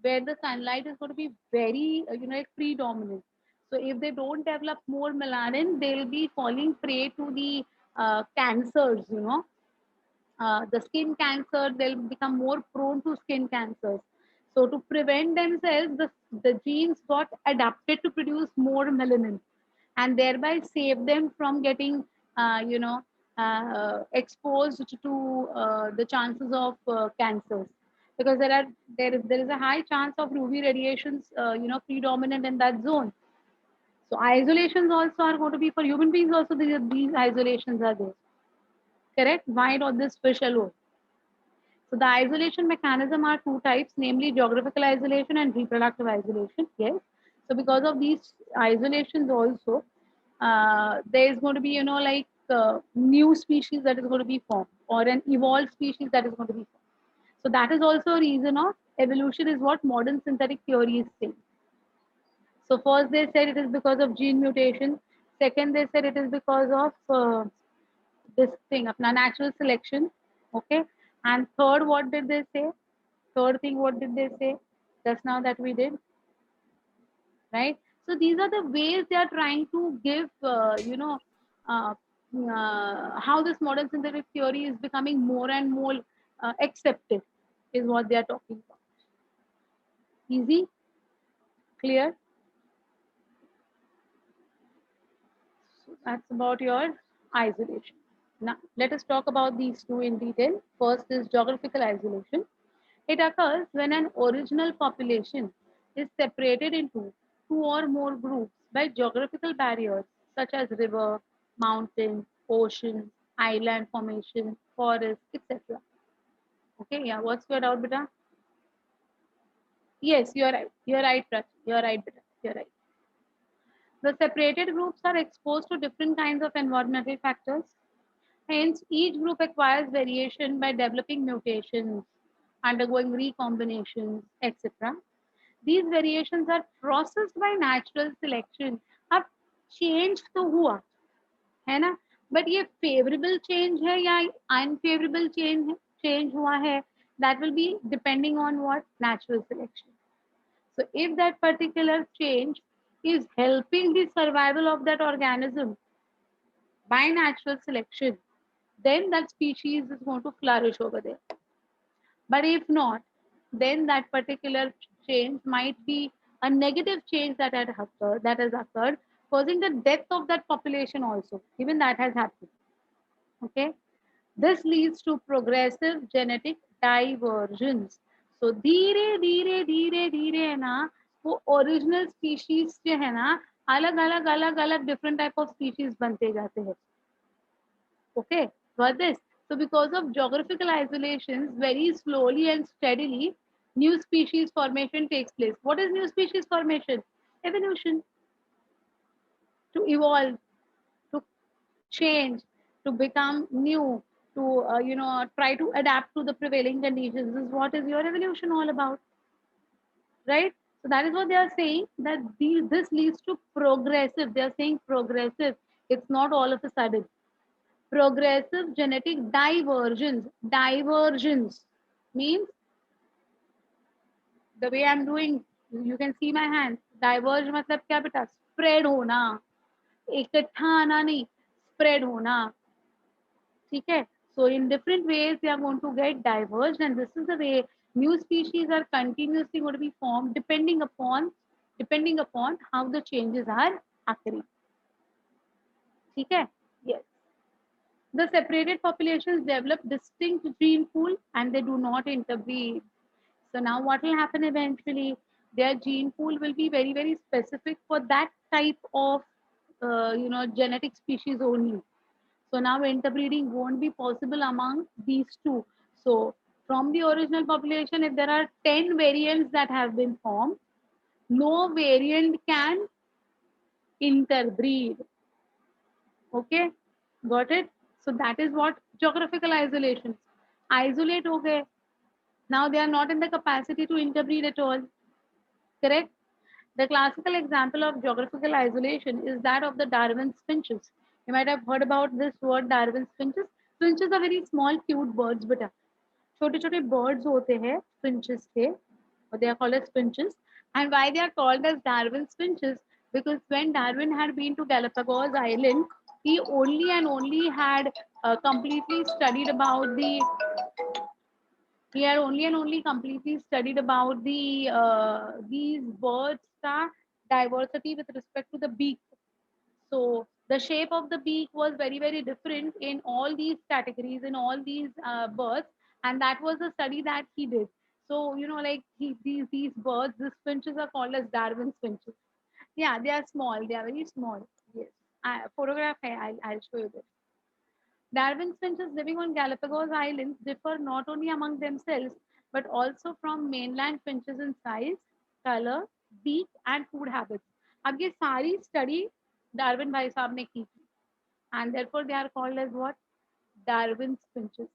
Speaker 1: where the sunlight is going to be very, you know, like predominant. So if they don't develop more melanin, they'll be falling prey to the cancers, you know, the skin cancer, they'll become more prone to skin cancers. So to prevent themselves, the genes got adapted to produce more melanin and thereby save them from getting, you know, exposed to the chances of cancers. Because there is a high chance of UV radiations, you know, predominant in that zone. So isolations also are going to be for human beings. Also, these isolations are there. Correct? Why not this fish alone? So the isolation mechanism are two types, namely geographical isolation and reproductive isolation. Yes. So because of these isolations also, there is going to be, you know, like new species that is going to be formed or an evolved species that is going to be formed. So that is also a reason of evolution is what modern synthetic theory is saying. So first they said it is because of gene mutation. Second they said it is because of this thing, apna natural selection. Okay. And third, what did they say? Third thing, what did they say? Just now that we did, right? So these are the ways they are trying to give, uh, how this modern synthetic theory is becoming more and more accepted, is what they are talking about. Easy, clear. So that's about your isolation. Now, let us talk about these two in detail. First is geographical isolation. It occurs when an original population is separated into two or more groups by geographical barriers such as river, mountain, ocean, island formation, forest, etc. Okay, yeah, what's your doubt, beta? Yes, you're right. You're right, Prachi. You're right, beta. You're right. The separated groups are exposed to different kinds of environmental factors. Hence, each group acquires variation by developing mutations, undergoing recombinations, etc. These variations are processed by natural selection. अब change तो हुआ है ना, but ये favorable change है या unfavorable change हुआ है, that will be depending on what natural selection. So if that particular change is helping the survival of that organism by natural selection, then that species is going to flourish over there. But if not, then that particular change might be a negative change that has occurred, causing the death of that population also. Even that has happened. Okay. This leads to progressive genetic divergence. So धीरे है ना, वो original species जो है ना, अलग अलग different type of species बनते जाते हैं. Okay, got this. So because of geographical isolations, very slowly and steadily, new species formation takes place. What is new species formation? Evolution. To evolve, to change, to become new, to try to adapt to the prevailing conditions. This is what is your evolution all about, right? So that is what they are saying, that this leads to progressive. They are saying progressive. It's not all of a sudden. Progressive genetic divergence. Divergence means the way I'm doing. You can see my hand. Diverge मतलब क्या बेटा? Spread होना, इकट्ठा आना नहीं, spread होना. ठीक है? So in different ways they are going to get diverged, and this is the way new species are continuously going to be formed depending upon how the changes are occurring. ठीक है? Yes. The separated populations develop distinct gene pool and they do not interbreed. So now what will happen eventually? Their gene pool will be very, very specific for that type of genetic species only. So now interbreeding won't be possible among these two. So from the original population, if there are 10 variants that have been formed, no variant can interbreed. Okay, got it? So that is what geographical isolation. Isolate हो गए. Now they are not in the capacity to interbreed at all. Correct? The classical example of geographical isolation is that of the Darwin's finches. You might have heard about this word Darwin's finches. Finches are very small, cute birds, but छोटे छोटे birds होते हैं finches के, or they are called as finches. And why they are called as Darwin's finches? Because when Darwin had been to Galapagos Island, he only and only had completely studied about the he had only and only completely studied about these birds diversity with respect to the beak. So the shape of the beak was very, very different in all these categories, in all these birds, and that was the study that he did. So like these birds, these finches are called as Darwin's finches. Yeah, they are small. They are very small. Yes, photograph hai. I'll show you this. Darwin's finches living on Galapagos Islands differ not only among themselves but also from mainland finches in size, color, beak, and food habits. अब ये सारी study Darwin भाई साहब ने की थी, and therefore they are called as what? Darwin's finches.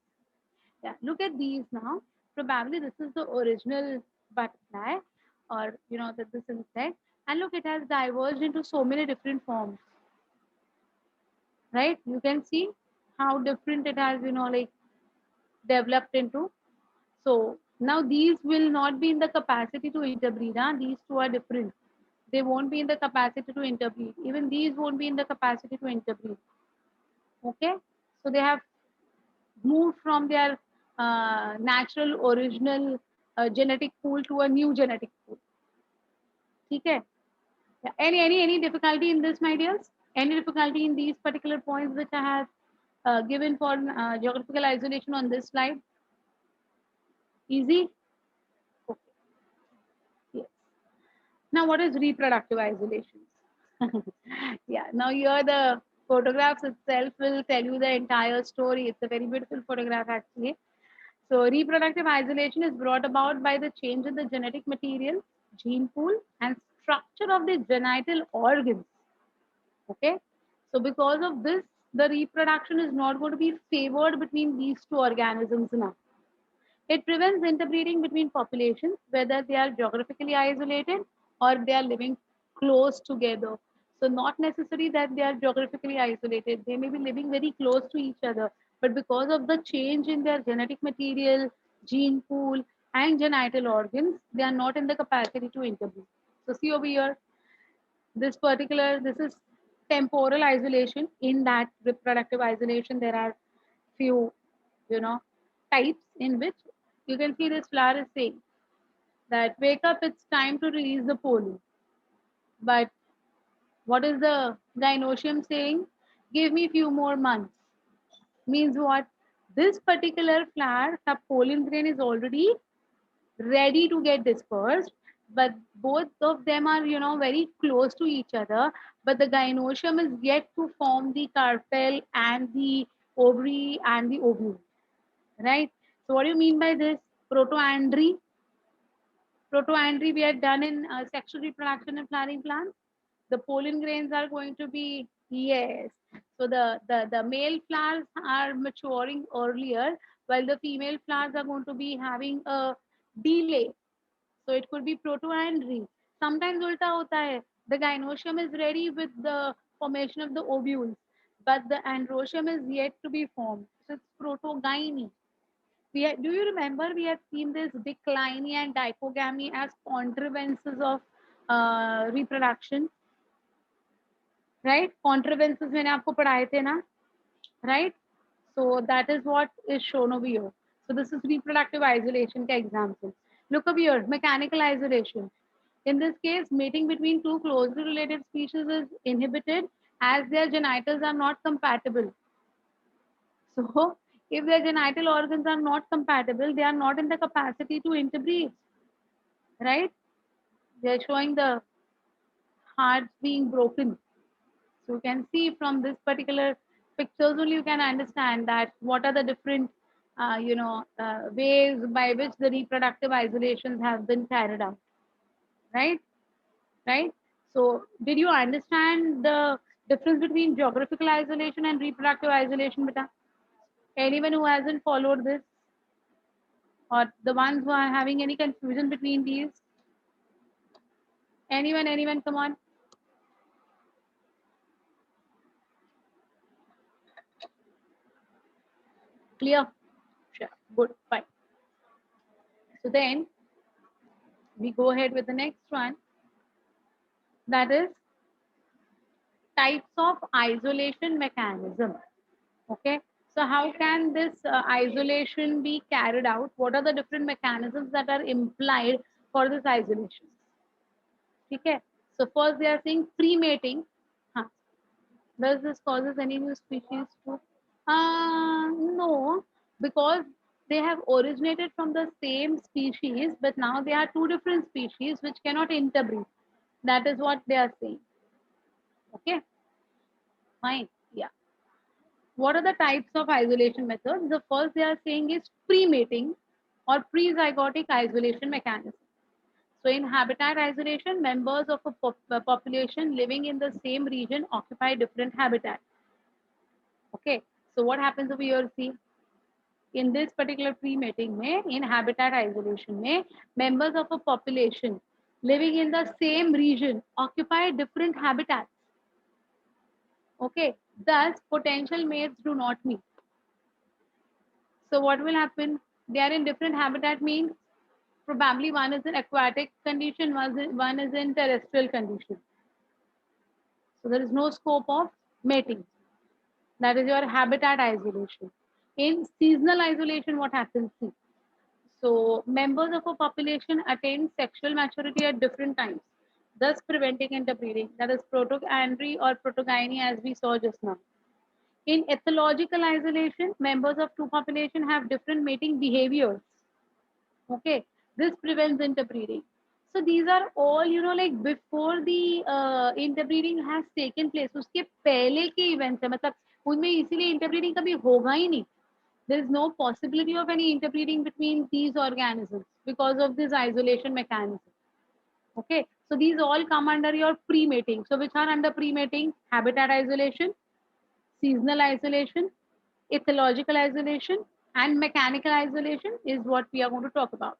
Speaker 1: Yeah, look at these now. Probably this is the original butterfly, or that this insect, and look, it has diverged into so many different forms, right? You can see how different it has, like developed into. So now these will not be in the capacity to interbreed. Huh? These two are different. They won't be in the capacity to interbreed. Even these won't be in the capacity to interbreed. Okay. So they have moved from their natural original genetic pool to a new genetic pool. Okay. Yeah. Any difficulty in this, my dears? Any difficulty in these particular points which I have given for geographical isolation on this slide? Easy? Okay. Yes. Now, what is reproductive isolation? Yeah, now here the photographs itself will tell you the entire story. It's a very beautiful photograph actually. So reproductive isolation is brought about by the change in the genetic material, gene pool, and structure of the genital organs. Okay. So because of this, the reproduction is not going to be favored between these two organisms now. It prevents interbreeding between populations, whether they are geographically isolated or they are living close together. So, not necessary that they are geographically isolated. They may be living very close to each other, but because of the change in their genetic material, gene pool, and genital organs, they are not in the capacity to interbreed. So, see over here, this is temporal isolation. In that reproductive isolation, there are few you know types in which you can see this flower is saying that wake up, it's time to release the pollen. But what is the gynoecium saying? Give me few more months. Means what? This particular flower, the pollen grain is already ready to get dispersed, but both of them are very close to each other, but the gynoecium is yet to form the carpel and the ovary and the ovule, right? So what do you mean by this? Protoandry. Protoandry we are done in sexual reproduction in flowering plants. The pollen grains are going to be, yes. So the male flowers are maturing earlier, while the female flowers are going to be having a delay. So it could be protoandry. Sometimes ulta hota hai. The gynoecium is ready with the formation of the ovules, but the androecium is yet to be formed. So it's protogyny. Do you remember we have seen this decline and dichogamy as contrivances of reproduction, right? Contrivances मैंने आपको पढ़ाए थे ना, right? So that is what is shown over here. So this is reproductive isolation का example. Look over here, mechanical isolation. In this case, mating between two closely related species is inhibited as their genitals are not compatible. So if their genital organs are not compatible, they are not in the capacity to interbreed, right? They are showing the hearts being broken. So you can see from this particular pictures only you can understand that what are the different ways by which the reproductive isolations have been carried out, right? Right. So did you understand the difference between geographical isolation and reproductive isolation, beta? Anyone who hasn't followed this, or the ones who are having any confusion between these? Anyone, come on. Clear? Sure. Good. Fine. So then we go ahead with the next one. That is types of isolation mechanism. Okay. So how can this isolation be carried out? What are the different mechanisms that are implied for this isolation? Okay. So first they are saying pre-mating. Huh. Does this causes any new species to? No, because they have originated from the same species, but now they are two different species which cannot interbreed. That is what they are saying. Okay, fine. Yeah. What are the types of isolation methods? The first they are saying is pre-mating or pre-zygotic isolation mechanism. So in habitat isolation, members of a population living in the same region occupy different habitats. Okay, so what happens over here? See, in this particular pre-mating में, in habitat isolation में, members of a population living in the same region occupy different habitats. Okay, thus potential mates do not meet. So what will happen? They are in different habitat means probably one is in aquatic condition, one is in terrestrial condition. So there is no scope of mating. That is your habitat isolation. In seasonal isolation, what happens? See, so members of a population attain sexual maturity at different times, thus preventing interbreeding. That is protogynry or protogyny as we saw just now. In ethological isolation, members of two population have different mating behaviors. Okay, this prevents interbreeding. So these are all, like before the interbreeding has taken place. उसके पहले के events है, मतलब उनमें इसीलिए interbreeding कभी होगा ही नहीं. There is no possibility of any interbreeding between these organisms because of this isolation mechanism. Okay, so these all come under your pre-mating. So which are under pre-mating? Habitat isolation, seasonal isolation, ethological isolation, and mechanical isolation is what we are going to talk about.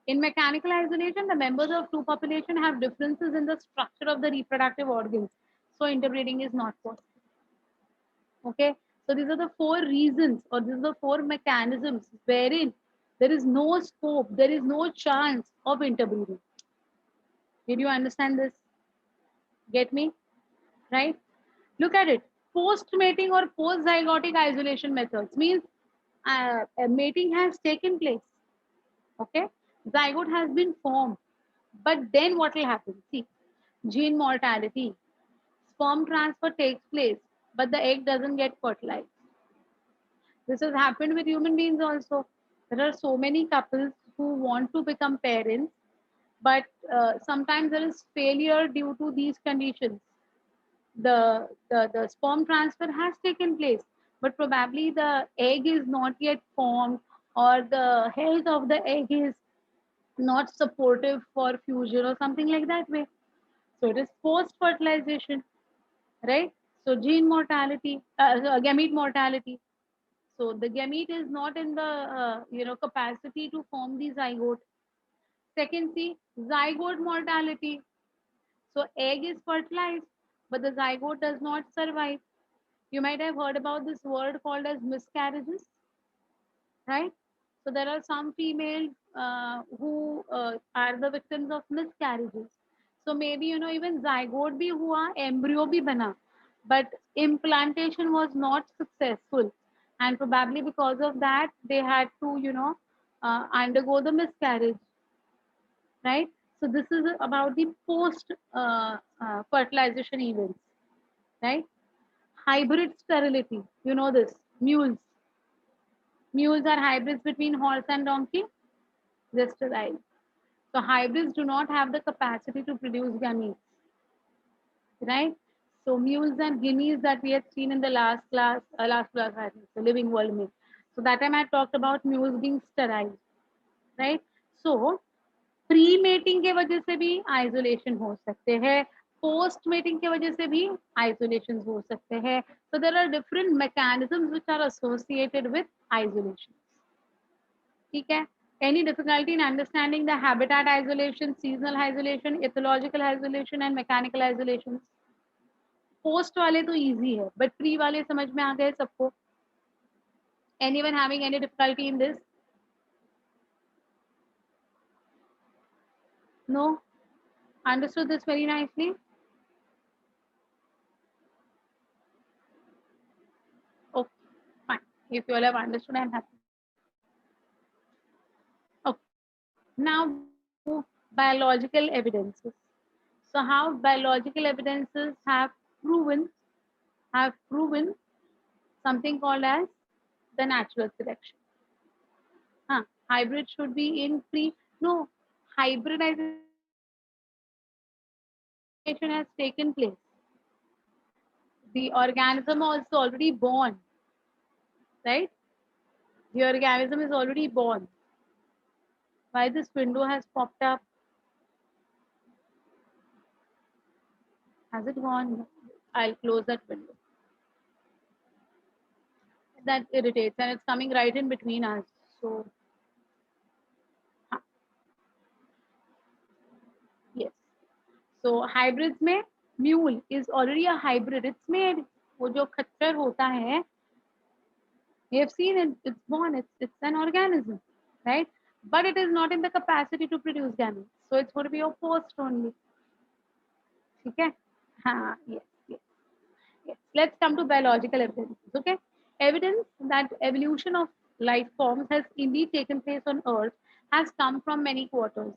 Speaker 1: In mechanical isolation, the members of two population have differences in the structure of the reproductive organs. So interbreeding is not possible. Okay, so these are the four reasons or these are the four mechanisms wherein there is no scope, there is no chance of interbreeding. Did you understand this? Get me? Right? Look at it. Post mating or post zygotic isolation methods means mating has taken place. Okay, zygote has been formed, but then what will happen? See, gene mortality, sperm transfer takes place, but the egg doesn't get fertilized. This has happened with human beings also. There are so many couples who want to become parents, but sometimes there is failure due to these conditions. The sperm transfer has taken place, but probably the egg is not yet formed, or the health of the egg is not supportive for fusion or something like that way. So it is post fertilization, right? So gene mortality, gamete mortality. So the gamete is not in the capacity to form the zygote. Second, see zygote mortality. So egg is fertilized, but the zygote does not survive. You might have heard about this word called as miscarriages, right? So there are some females who are the victims of miscarriages. So maybe even zygote bhi hua, embryo bhi bana, but implantation was not successful, and probably because of that they had to undergo the miscarriage, right? So this is about the post fertilization events, right? Hybrid sterility, this. Mules are hybrids between horse and donkey. Just right. So hybrids do not have the capacity to produce gametes, right? So mules and guineas that we had seen in the last class, I think, the living world myth. So that time I talked about mules being sterile, right? So pre mating के वजह से भी isolation हो सकते हैं, post mating के वजह से भी आइसोलेशन हो सकते हैं. So there are different mechanisms which are associated with isolation. ठीक है? Any difficulty in understanding the habitat isolation, seasonal isolation, ecological isolation and mechanical isolation? Post वाले तो easy है, but प्री वाले समझ में आ गए सबको? Anyone having any difficulty in this? No? Understood this very nicely? Okay, fine. If you all have understood, I'm happy. Okay. Now we move biological evidences. So how biological evidences have proven something called as the natural selection. Hybrid should be in pre. No, hybridization has taken place. The organism is already born, right? The organism is already born. Why this window has popped up? Has it gone? I'll close that window. That irritates, and it's coming right in between us. So, yes. So hybrids में mule is already a hybrid. It's made. वो जो खच्चर होता है, we have seen it. It's born. It's an organism, right? But it is not in the capacity to produce gametes. So it's going to be a post only. ठीक है? हाँ, yes, yes. Yes. Let's come to biological evidence. Okay, evidence that evolution of life forms has indeed taken place on Earth has come from many quarters.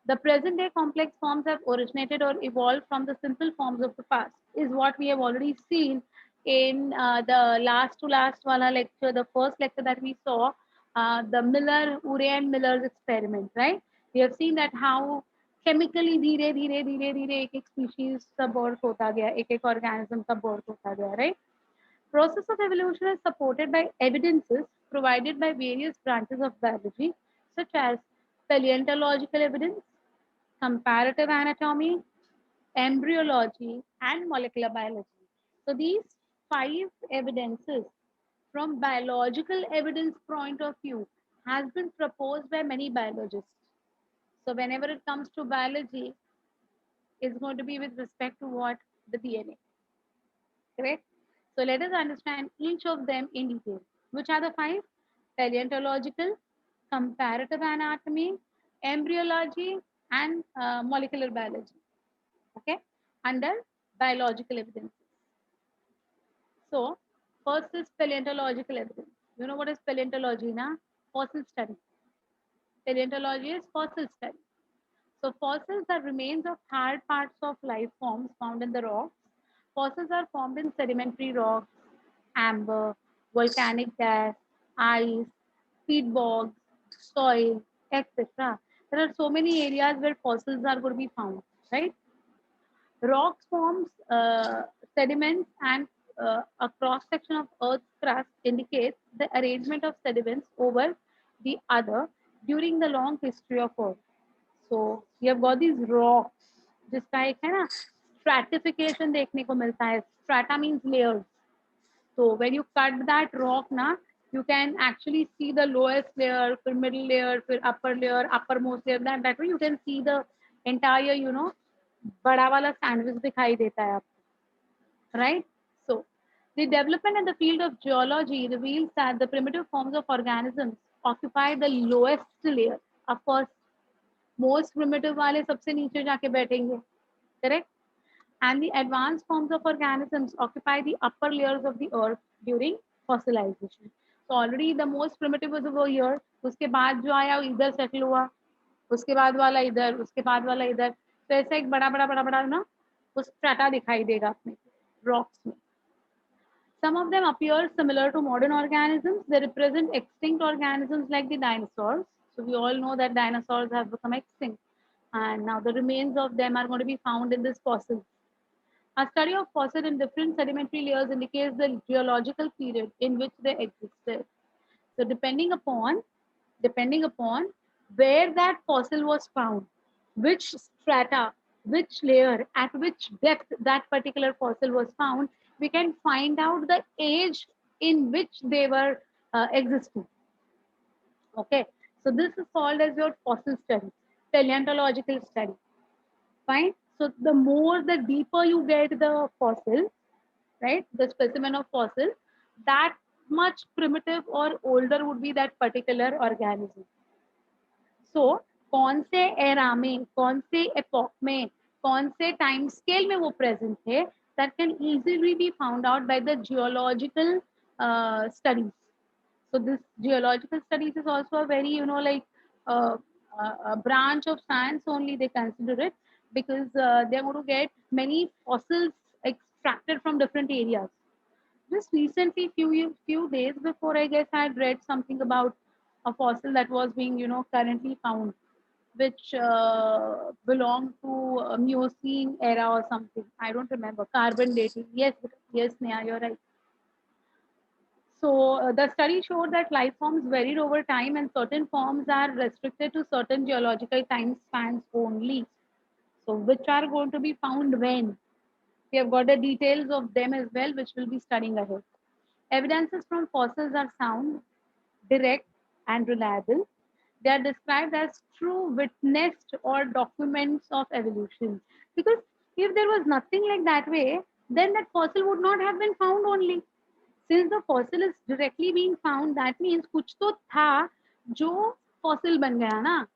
Speaker 1: The present day complex forms have originated or evolved from the simple forms of the past, is what we have already seen in the last to last wala lecture, the first lecture that we saw, the Urey and Miller's experiment, right? We have seen that how chemically धीरे धीरे धीरे धीरे एक एक species का birth होता गया, एक एक organism का birth होता गया, right? Process of evolution is supported by evidences provided by various branches of biology, such as paleontological evidence, comparative anatomy, embryology, and molecular biology. So these 5 evidences from biological evidence point of view has been proposed by many biologists. So whenever it comes to biology, it's going to be with respect to what? The DNA. Correct? So let us understand each of them in detail. Which are the 5? Paleontological, comparative anatomy, embryology, and molecular biology. Okay, under biological evidence. So first is paleontological evidence. You know what is paleontology, na? Fossil study. Paleontology is fossil study. So fossils are remains of hard parts of life forms found in the rocks. Fossils are formed in sedimentary rocks, amber, volcanic gas, ice, peat bogs, soil, etc. There are so many areas where fossils are going to be found, right? Rocks forms sediments, and a cross section of Earth's crust indicates the arrangement of sediments over the other during the long history of Earth. So we have got these rocks, जिसका एक है ना stratification देखने को मिलता है. Strata means layers. So when you cut that rock na, you can actually see the lowest layer, फिर middle layer, फिर upper layer, uppermost layer. That way you can see the entire, बड़ा वाला sandwich दिखाई देता है आपको, right? So the development in the field of geology reveals that the primitive forms of organisms occupy the lowest layer. Of course, most primitive वाले सबसे नीचे जाके बैठेंगे, correct? And the advanced forms of organisms occupy the upper layers of the earth during fossilization. So already the most primitive was over here. उसके बाद जो आया वो इधर सेटल हुआ, उसके बाद वाला इधर, उसके बाद वाला इधर. तो ऐसा एक बड़ा बड़ा बड़ा बड़ा ना उस स्ट्रेटा दिखाई देगा अपने रॉक्स में. Some of them appear similar to modern organisms. They represent extinct organisms like the dinosaurs. So we all know that dinosaurs have become extinct, and now the remains of them are going to be found in this fossil. A study of fossils in different sedimentary layers indicates the geological period in which they existed. So depending upon where that fossil was found, which strata, which layer, at which depth that particular fossil was found, we can find out the age in which they were existing. Okay, so this is called as your fossil study, paleontological study. Fine. So the more, the deeper you get the fossil, right, the specimen of fossil, that much primitive or older would be that particular organism. So कौन से era में, कौन से epoch में, कौन से time scale में वो present है, that can easily be found out by the geological studies. So this geological studies is also a very, uh, a branch of science only they consider it, because they're going to get many fossils extracted from different areas. Just recently, few days before, I guess I had read something about a fossil that was being, currently found, which belonged to Miocene era or something. I don't remember. Carbon dating. Yes, yes, Neha, you're right. So the study showed that life forms varied over time, and certain forms are restricted to certain geological time spans only. So which are going to be found when? We have got the details of them as well, which we'll be studying ahead. Evidences from fossils are sound, direct, and reliable. They are described as true witnessed or documents of evolution. Because if there was nothing like that way, then that fossil would not have been found only. Since the fossil is directly being found, that means कुछ तो था जो fossil बन गया ना.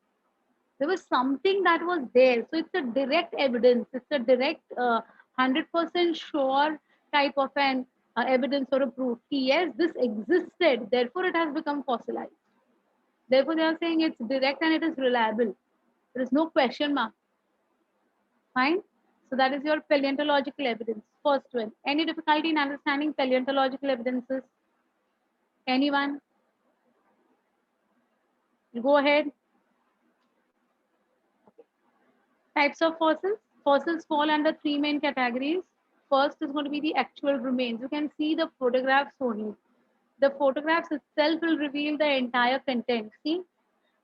Speaker 1: There was something that was there. So it's a direct evidence. It's a direct 100% sure type of an evidence or a proof. Yes, this existed. Therefore, it has become fossilized. Therefore, they are saying it's direct and it is reliable. There is no question mark. Fine. So that is your paleontological evidence. First one. Any difficulty in understanding paleontological evidences? Anyone? Go ahead. Types of fossils. Fossils fall under three main categories. First is going to be the actual remains. You can see the photographs only. The photographs itself will reveal the entire content. See,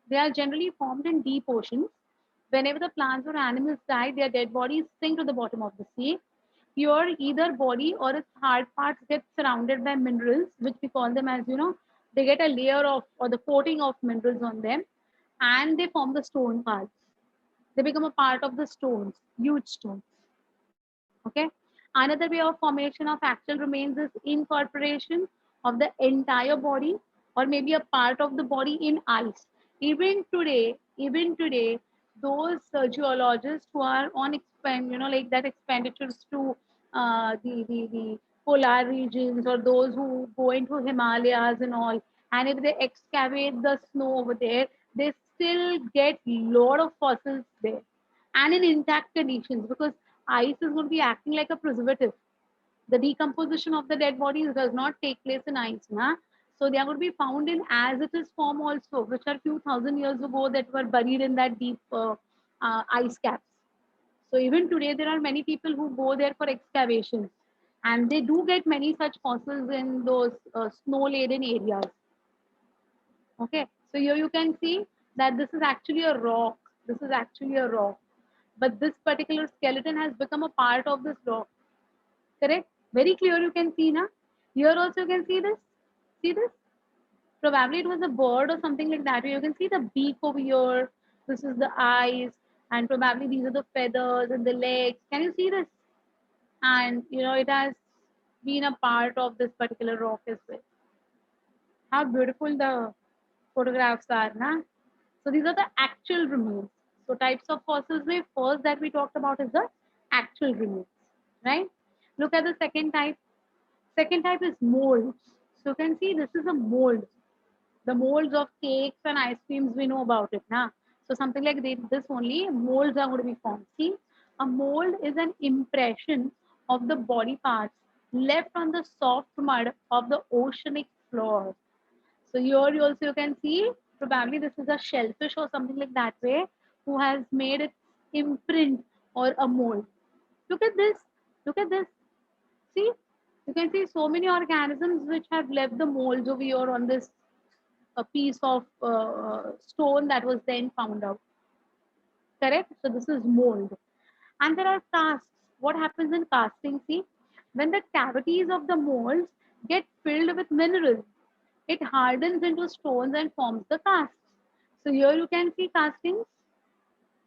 Speaker 1: they are generally formed in deep oceans. Whenever the plants or animals die, their dead bodies sink to the bottom of the sea. Here, either body or its hard parts get surrounded by minerals, which we call them as, they get a layer of or the coating of minerals on them, and they form the stone parts. They become a part of the stones, huge stones. Okay. Another way of formation of actual remains is incorporation of the entire body or maybe a part of the body in ice. Even today, those geologists who are on like that expenditures to the polar regions, or those who go into Himalayas and all, and if they excavate the snow over there, they still get lot of fossils there and in intact conditions, because ice is going to be acting like a preservative. The decomposition of the dead bodies does not take place in ice. Na? So they are going to be found in as it is form also, which are few thousand years ago that were buried in that deep ice caps. So even today, there are many people who go there for excavations, and they do get many such fossils in those snow-laden areas. Okay, so here you can see that this is actually a rock. This is actually a rock, but this particular skeleton has become a part of this rock. Correct? Very clear. You can see now. Here also you can see this. See this? Probably it was a bird or something like that. You can see the beak over here. This is the eyes, and probably these are the feathers and the legs. Can you see this? And it has been a part of this particular rock as well. How beautiful the photographs are, na? So these are the actual remains. So types of fossils, we first that we talked about is the actual remains, right? Look at the second type. Second type is molds. So you can see this is a mold. The molds of cakes and ice creams, we know about it, na? So something like this only, molds are going to be formed. See, a mold is an impression of the body parts left on the soft mud of the oceanic floor. So here you also you can see probably this is a shellfish or something like that way who has made its imprint or a mold. Look at this. Look at this. See, you can see so many organisms which have left the molds over here on this a piece of stone that was then found out. Correct? So this is mold. And there are casts. What happens in casting? See, when the cavities of the molds get filled with minerals, it hardens into stones and forms the casts. So here you can see castings.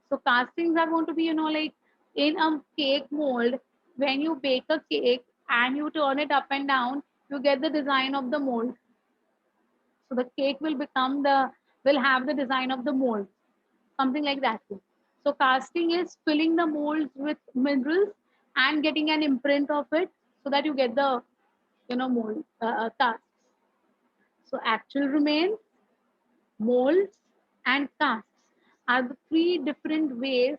Speaker 1: So castings are going to be, like in a cake mold, when you bake a cake and you turn it up and down, you get the design of the mold. So the cake will have the design of the mold, something like that. So casting is filling the molds with minerals and getting an imprint of it so that you get the, mold casts. So actual remains, molds, and casts are the three different ways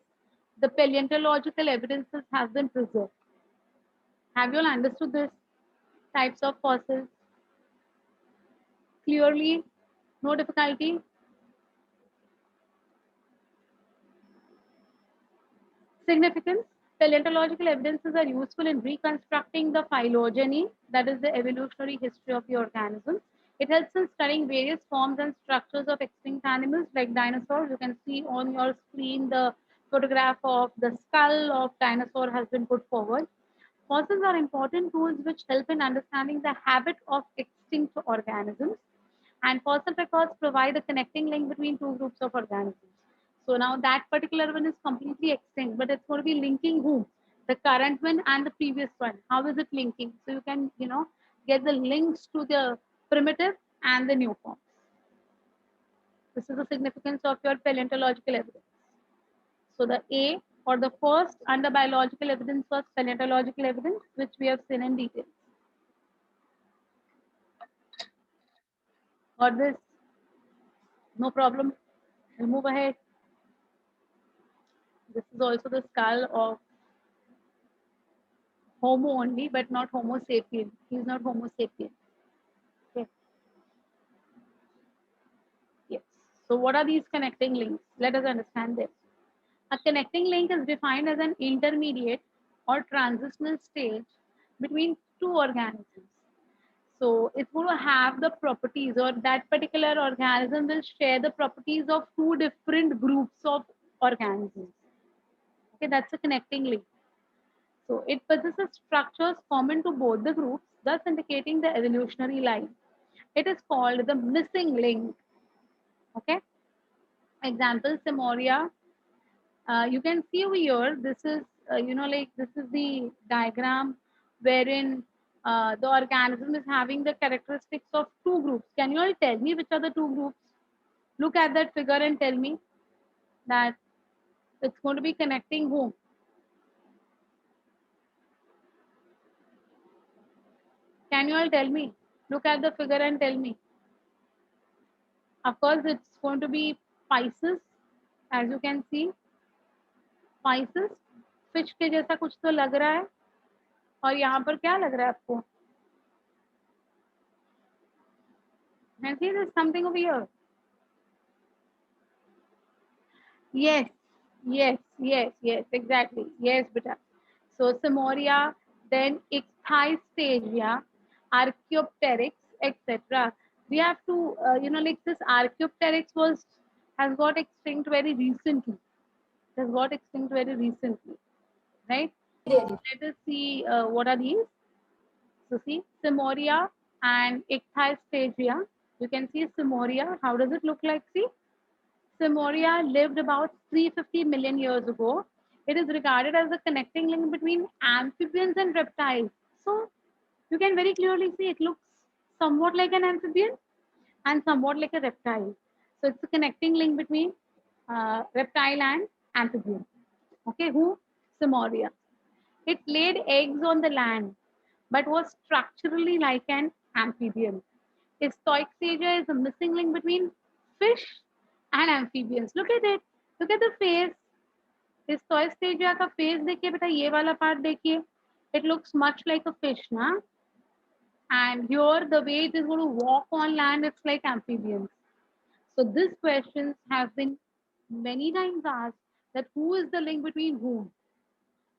Speaker 1: the paleontological evidences have been preserved. Have you all understood this types of fossils clearly? No difficulty? Significance. Paleontological evidences are useful in reconstructing the phylogeny, that is the evolutionary history of the organism. It helps in studying various forms and structures of extinct animals like dinosaurs. You can see on your screen the photograph of the skull of dinosaur has been put forward. Fossils are important tools which help in understanding the habit of extinct organisms, and fossil records provide a connecting link between two groups of organisms. So now that particular one is completely extinct, but it's going to be linking who? The current one and the previous one. How is it linking? So you can, get the links to the primitive and the new forms. This is the significance of your paleontological evidence. So the A or the first under biological evidence was paleontological evidence, which we have seen in detail. Got this? No problem. We'll move ahead. This is also the skull of Homo only, but not Homo sapien. He is not Homo sapien. Okay. Yes. So what are these connecting links? Let us understand this. A connecting link is defined as an intermediate or transitional stage between two organisms. So it's going to have the properties, or that particular organism will share the properties of two different groups of organisms. Okay, that's a connecting link. So it possesses structures common to both the groups, thus indicating the evolutionary line. It is called the missing link. Okay. Example, Simoria. You can see over here, this is, this is the diagram wherein the organism is having the characteristics of two groups. Can you all tell me which are the two groups? Look at that figure and tell me that it's going to be connecting whom? Can you all tell me? Look at the figure and tell me. Of course, it's going to be Pisces, as you can see. Pisces, fish के जैसा कुछ तो लग रहा है, और यहाँ पर क्या लग रहा है आपको? And see, there's something over here. Yes, yes, exactly. Yes, beta. So Simoria, then Ichthyostachia, Archaeopteryx, etc. We have to, this Archaeopteryx has got extinct very recently. It has got extinct very recently, right? Let us see what are these. So see, Simoria and Ichthyostachia. You can see Simoria. How does it look like? See, Simoria lived about 350 million years ago. It is regarded as a connecting link between amphibians and reptiles. So you can very clearly see it looks somewhat like an amphibian. and somewhat like a reptile. So it's a connecting link between reptile and amphibian. Okay, who? Simoria. It laid eggs on the land, but was structurally like an amphibian. Its Stoichsagia is a missing link between fish and amphibians. Look at it. Look at the face. इस Stoichsagia का face देखिए बेटा, ये वाला part देखिए. It looks much like a fish, na? And here the way it is going to walk on land, it's like amphibians. So these questions have been many times asked, that who is the link between whom.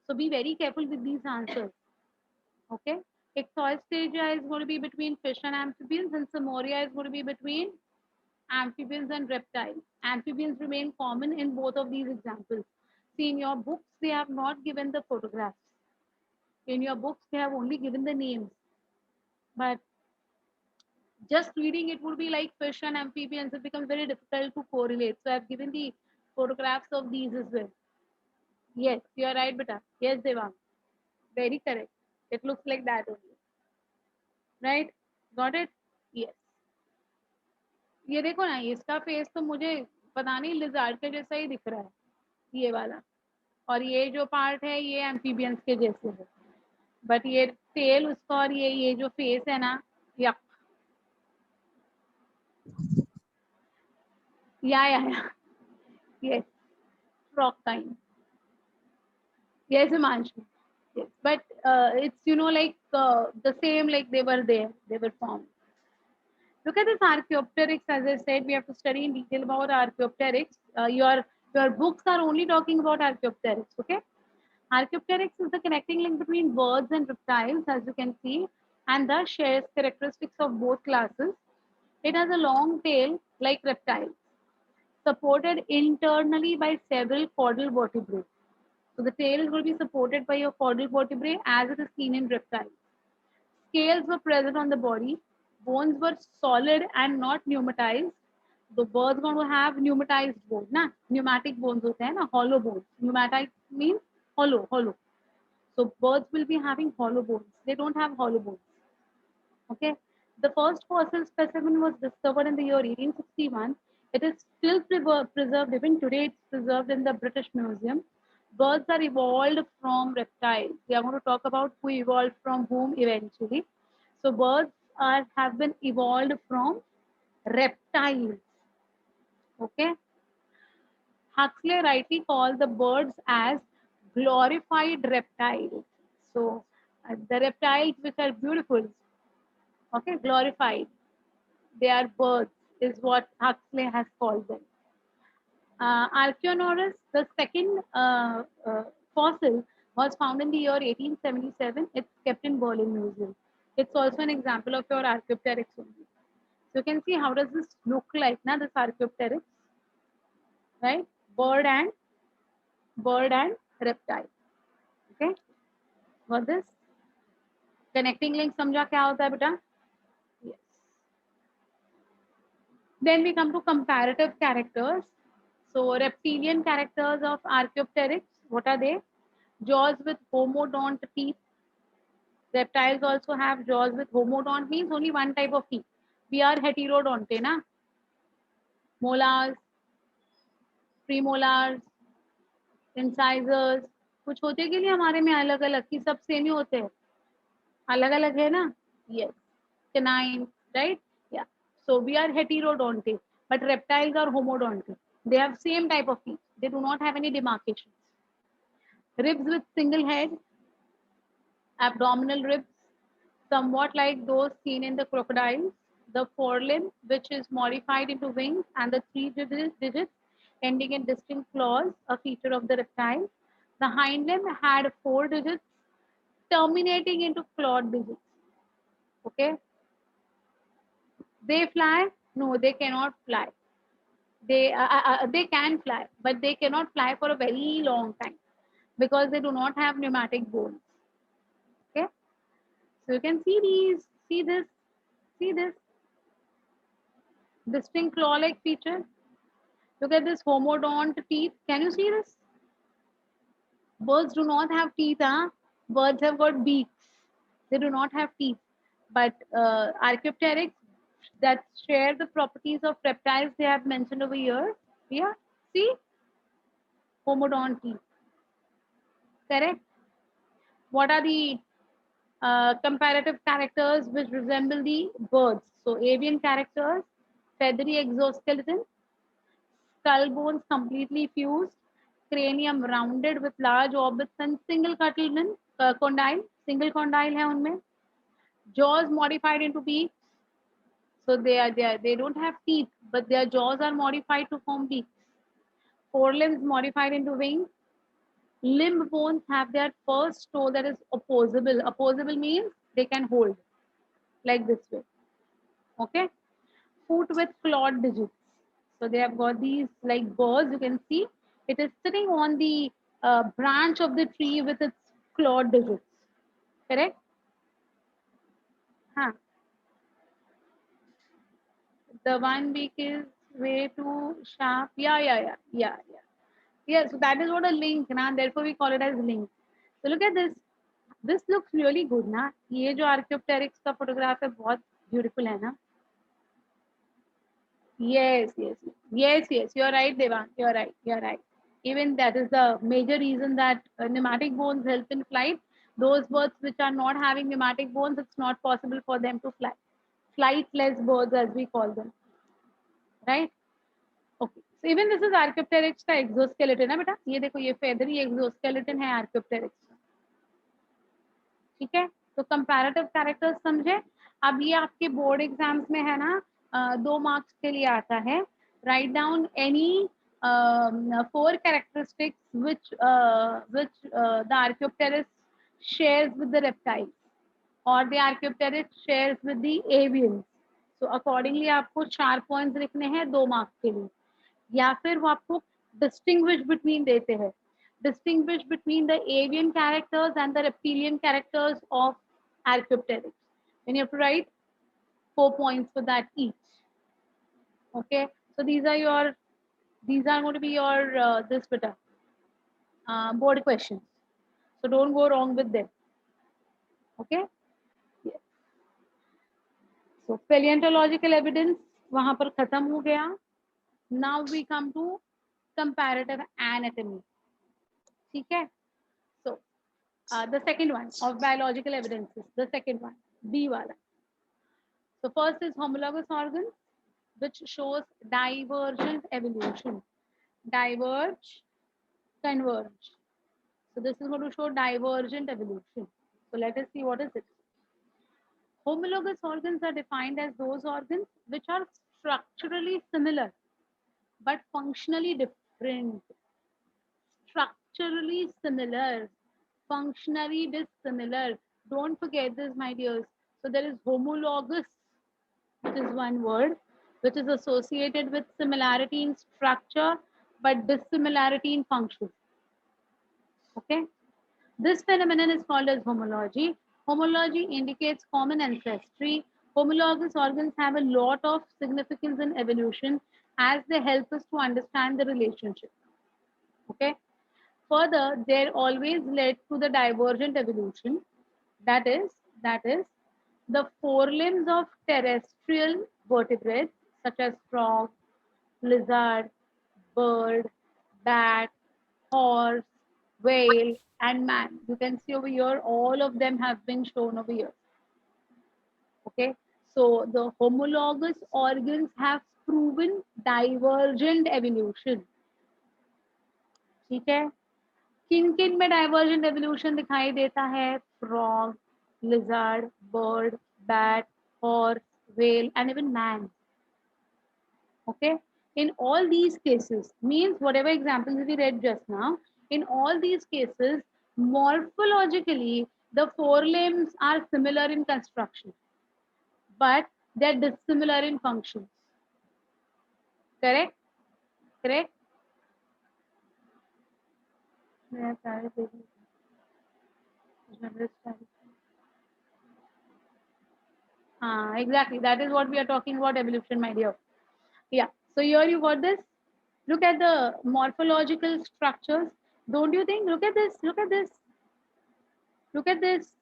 Speaker 1: So be very careful with these answers. Okay. Ichthyostagea is going to be between fish and amphibians, and Simoria is going to be between amphibians and reptiles. Amphibians remain common in both of these examples. See, in your books, they have not given the photographs. In your books, they have only given the names. But just reading it would be like fish and amphibians. It becomes very difficult to correlate. So I've given the photographs of these as well. Yes, you are right, beta. Yes, Devang. Very correct. It looks like that only. Right? Got it? Yes. ये देखो ना, इसका face तो मुझे पता नहीं lizard के जैसा ही दिख रहा है, ये वाला. और ये जो पार्ट है ये एम्फीबियंस के जैसे है, बट ये टेल उसका और ये जो फेस है ना, या yes, frog kind. Yes, Himanshu. Yes, but it's like the same, like they were there, they were formed. Look at this Archaeopteryx. As I said, we have to study in detail about Archaeopteryx. Your books are only talking about Archaeopteryx. Okay, Archaeopteryx is the connecting link between birds and reptiles, as you can see, and thus shares characteristics of both classes. It has a long tail like reptiles, supported internally by several caudal vertebrae. So the tail is going to be supported by your caudal vertebrae as it is seen in reptiles. Scales were present on the body. Bones were solid and not pneumatized. The birds going to have pneumatized bones, na? Pneumatic bones होते हैं ना, hollow bones. Pneumatic means hollow. So birds will be having hollow bones. They don't have hollow bones. Okay. The first fossil specimen was discovered in the year 1861. It is still preserved. Even today, it's preserved in the British Museum. Birds are evolved from reptiles. We are going to talk about who evolved from whom eventually. So birds have been evolved from reptiles. Okay. Huxley rightly called the birds as glorified reptiles. So the reptiles which are beautiful, okay, glorified, they are birds, is what Huxley has called them. Archaeosaurus, the second fossil, was found in the year 1877. It's kept in Berlin Museum. It's also an example of your Archaeopteryx only. So you can see how does this look like now, this Archaeopteryx, right? Bird and reptile. Okay, got this? Connecting link समझा क्या होता है बेटा? Yes. Then we come to comparative characters. So reptilian characters of Archaeopteryx, what are they? Jaws with homodont teeth. Reptiles also have jaws with homodont, means only one type of teeth. We are heterodonte, na? Molars, premolars, incisors. कुछ होते कि नहीं हमारे में अलग अलग, की सब सेम ही होते हैं, अलग अलग है ना? Yes. Canine, right? Yeah. So we are heterodonte, but reptiles are homodonte. They have same type of teeth. They do not have any demarcations. Ribs with single head, abdominal ribs, somewhat like those seen in the crocodiles. The forelimb, which is modified into wings, and the three digits ending in distinct claws, a feature of the reptile. The hind limb had 4 digits terminating into clawed digits. Okay. They fly? No, they cannot fly. They can fly, but they cannot fly for a very long time because they do not have pneumatic bones. Okay, so you can see these, see this distinct claw-like feature. Look at this homodont teeth. Can you see this? Birds do not have teeth, huh? Birds have got beaks. They do not have teeth. But Archaeopteryx, that share the properties of reptiles they have mentioned over here. Yeah, see, homodonty. Correct. What are the comparative characters which resemble the birds? So avian characters, feathery exoskeleton, skull bones completely fused, cranium rounded with large orbits and single condyle, single condyle है उनमें, jaws modified into beaks. So they don't have teeth, but their jaws are modified to form beaks. Forelimbs modified into wings. Limb bones have their first toe that is opposable. Opposable means they can hold like this way. Okay. Foot with clawed digits. So they have got these like birds. You can see it is sitting on the branch of the tree with its clawed digits. Correct? Huh. The one beak is way too sharp. Yeah. Yeah, so that is what a link, na. Therefore, we call it as link. So look at this. This looks really good, ना. ये जो Archaeopteryx का photograph है बहुत beautiful है ना. Yes. You're right, Devang. You're right. Even that is the major reason that pneumatic bones help in flight. Those birds which are not having pneumatic bones, it's not possible for them to fly. Flightless birds, as we call them, right? Okay. So even this is Archaeopteryx का exoskeleton है बेटा. ये देखो ये feathery exoskeleton है Archaeopteryx. ठीक है, तो कंपैरेटिव कैरेक्टर्स समझे. अब ये आपके बोर्ड एग्जाम्स में है ना, 2 मार्क्स के लिए आता है. Write down any 4 characteristics which the Archaeopteryx shares with the reptiles or the Archaeopteryx shares with the avians. So accordingly आपको 4 पॉइंट्स लिखने हैं 2 मार्क्स के लिए, या फिर वो आपको डिस्टिंग्विश बिटवीन देते हैं. Distinguish between the avian characters and the reptilian characters of Archaeopteryx. Then you have to write 4 points for that each. Okay, so these are going to be your this beta board questions. So don't go wrong with them. Okay. Yes. So paleontological evidence वहाँ पर खत्म हो गया. Now we come to comparative anatomy. ठीक है. So the second one of biological evidences, the second one, B wala. So first is homologous organs, which shows divergent evolution. Diverge, converge. So this is going to show divergent evolution. So let us see what is it. Homologous organs are defined as those organs which are structurally similar but functionally different. Structurally similar, functionally dissimilar. Don't forget this, my dears. So there is homologous, which is one word, which is associated with similarity in structure but dissimilarity in function. Okay. This phenomenon is called as homology. Homology indicates common ancestry. Homologous organs have a lot of significance in evolution as they help us to understand the relationship. Okay. Further, they always led to the divergent evolution. That is the forelimbs of terrestrial vertebrates such as frog, lizard, bird, bat, horse, whale, and man. You can see over here, all of them have been shown over here. Okay, so the homologous organs have proven divergent evolution. ठीक है. किन किन में divergent evolution दिखाई देता है? Frog, lizard, bird, bat, horse, whale, and even man. Okay, in all these cases, means whatever examples we read just now, in all these cases, morphologically, the forelimbs are similar in construction, but they're dissimilar in functions. Correct? Correct? Exactly. That is what we are talking about evolution, my dear. Yeah. So here you got this. Look at the morphological structures. Don't you think? Look at this. Look at this. Look at this.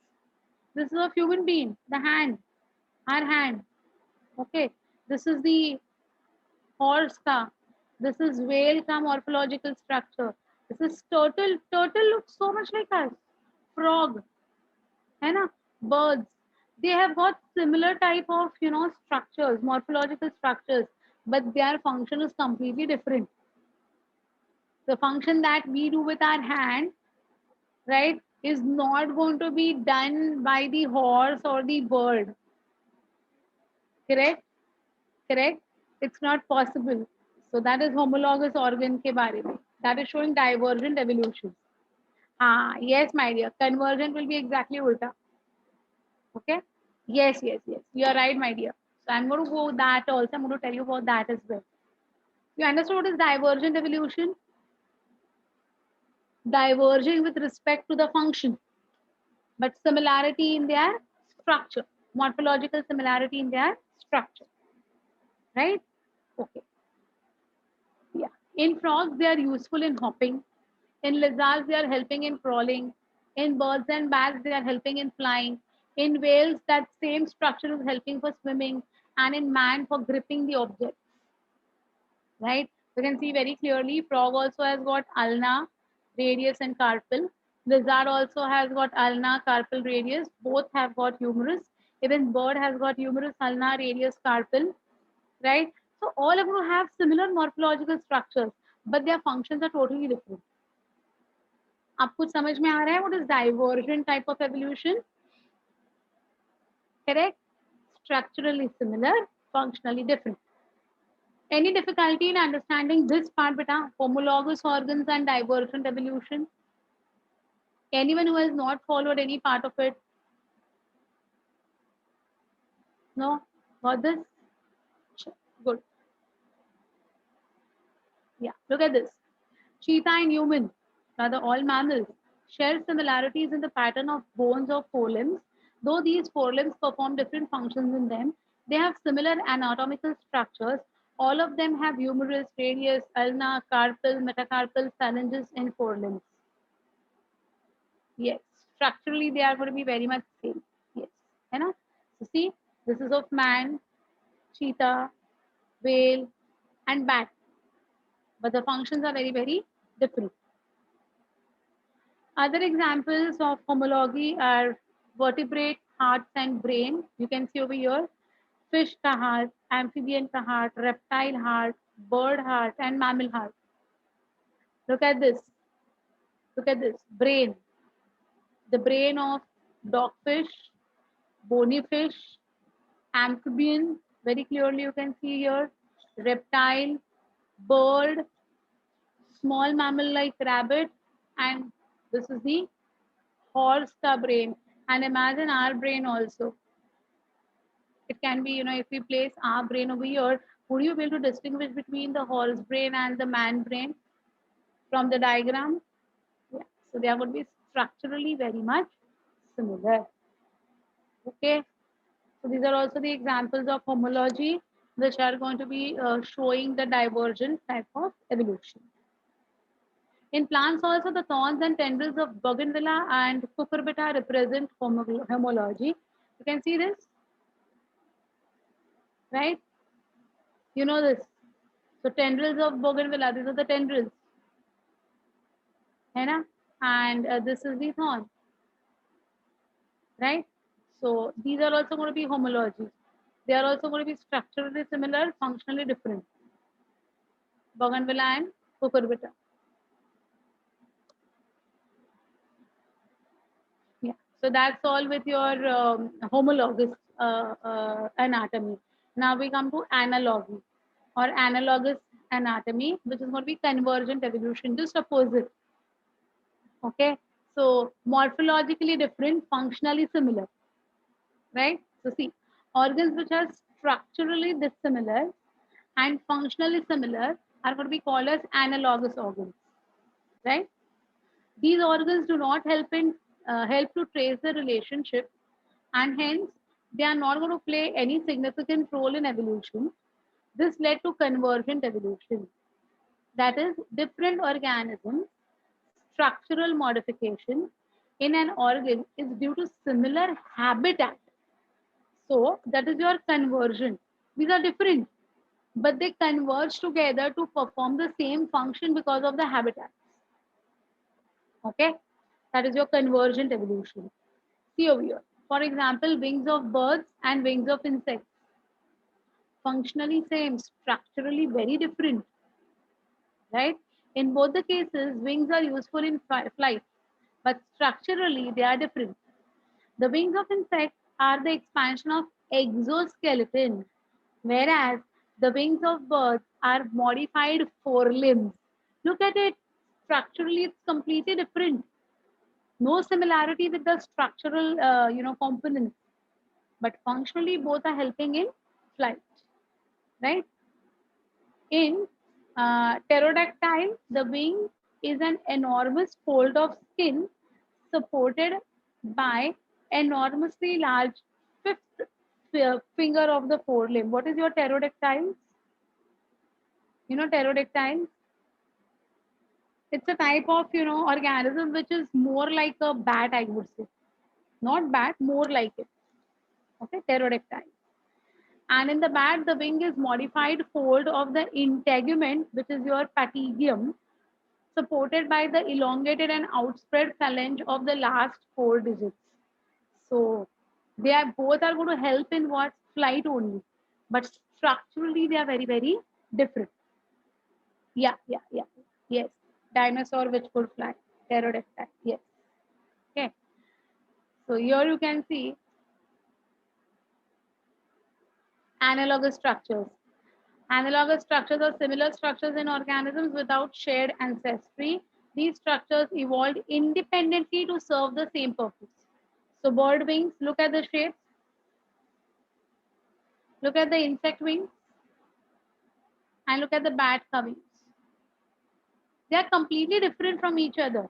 Speaker 1: This is a human being. The hand. Our hand. Okay, this is the horse ka. This is whale ka morphological structure. This is turtle. Turtle looks so much like us. Frog, है ना? Birds. They have got similar type of structures, morphological structures, but their function is completely different. The function that we do with our hand, right, is not going to be done by the horse or the bird. Correct? Correct? It's not possible. So that is homologous organ ke bare mein. That is showing divergent evolution. Yes, my dear. Convergent will be exactly ulta. Okay? Yes, yes, yes. You are right, my dear. So I'm going to go that also. I'm going to tell you about that as well. You understood what is divergent evolution? Diverging with respect to the function, but similarity in their structure, morphological similarity in their structure. Right? Okay. Yeah. In frogs, they are useful in hopping. In lizards, they are helping in crawling. In birds and bats, they are helping in flying. In whales, that same structure is helping for swimming. And in man, for gripping the object. Right? You can see very clearly, frog also has got ulna, radius, and carpal. Lizard also has got ulna, carpal, radius. Both have got humerus. Even bird has got humerus, ulna, radius, carpal. Right? So all of them have similar morphological structures, but their functions are totally different. आप कुछ समझ में आ रहा है? What is divergent type of evolution? Correct? Structurally similar, functionally different. Any difficulty in understanding this part, beta? Homologous organs and divergent evolution. Anyone who has not followed any part of it? No? Got this? Good. Yeah. Look at this. Cheetah and human, rather all mammals, share similarities in the pattern of bones of forelimbs. Though these forelimbs perform different functions in them, they have similar anatomical structures. All of them have humerus, radius, ulna, carpal, metacarpal phalanges in forelimbs. Yes, structurally they are going to be very much same. Yes, है ना? So see, this is of man, cheetah, whale, and bat, but the functions are very, very different. Other examples of homology are vertebrate hearts and brain. You can see over here fish ka heart, amphibian ka heart, reptile heart, bird heart, and mammal heart. Look at this. Look at this. Brain. The brain of dogfish, bony fish, amphibian. Very clearly you can see here. Reptile, bird, small mammal like rabbit, and this is the horse ka brain. And imagine our brain also. It can be, if we place our brain over here, would you be able to distinguish between the horse brain and the man brain from the diagram? Yeah. So they would be structurally very much similar. Okay. So these are also the examples of homology, which are going to be showing the divergent type of evolution. In plants also, the thorns and tendrils of bougainvillea and cucurbita represent homology. You can see this, right? You know this. So tendrils of bougainvillea, these are the tendrils. है ना? And this is the thorn, right? So these are also going to be homology. They are also going to be structurally similar, functionally different. Bougainvillea and cucurbita. Yeah. So that's all with your homologous anatomy. Now we come to analogy or analogous anatomy, which is going to be convergent evolution, just opposite. Okay. So morphologically different, functionally similar, right? So see, organs which are structurally dissimilar and functionally similar are going to be called as analogous organs, right? These organs do not help to trace the relationship, and hence they are not going to play any significant role in evolution. This led to convergent evolution. That is, different organisms, structural modification in an organ is due to similar habitat. So that is your conversion. These are different, but they converge together to perform the same function because of the habitat. Okay, that is your convergent evolution. See over here. For example, wings of birds and wings of insects. Functionally same, structurally very different, right? In both the cases, wings are useful in flight, but structurally they are different. The wings of insects are the expansion of exoskeleton, whereas the wings of birds are modified forelimbs. Look at it. Structurally, it's completely different. No similarity with the structural, components, but functionally both are helping in flight, right? In pterodactyl, the wing is an enormous fold of skin supported by enormously large fifth finger of the forelimb. What is your pterodactyl? You know pterodactyl? It's a type of organism which is more like a bat, I would say. Not bat, more like it. Okay, pterodactyl. And in the bat, the wing is modified fold of the integument, which is your patagium, supported by the elongated and outspread phalange of the last four digits. So they are both are going to help in what flight only, but structurally they are very very different. Yeah, yeah, yeah. Yes, dinosaur which could fly, pterodactyl. Yes. Okay. So here you can see analogous structures. Analogous structures are similar structures in organisms without shared ancestry. These structures evolved independently to serve the same purpose. So bird wings, look at the shape. Look at the insect wings and look at the bat wings. They are completely different from each other.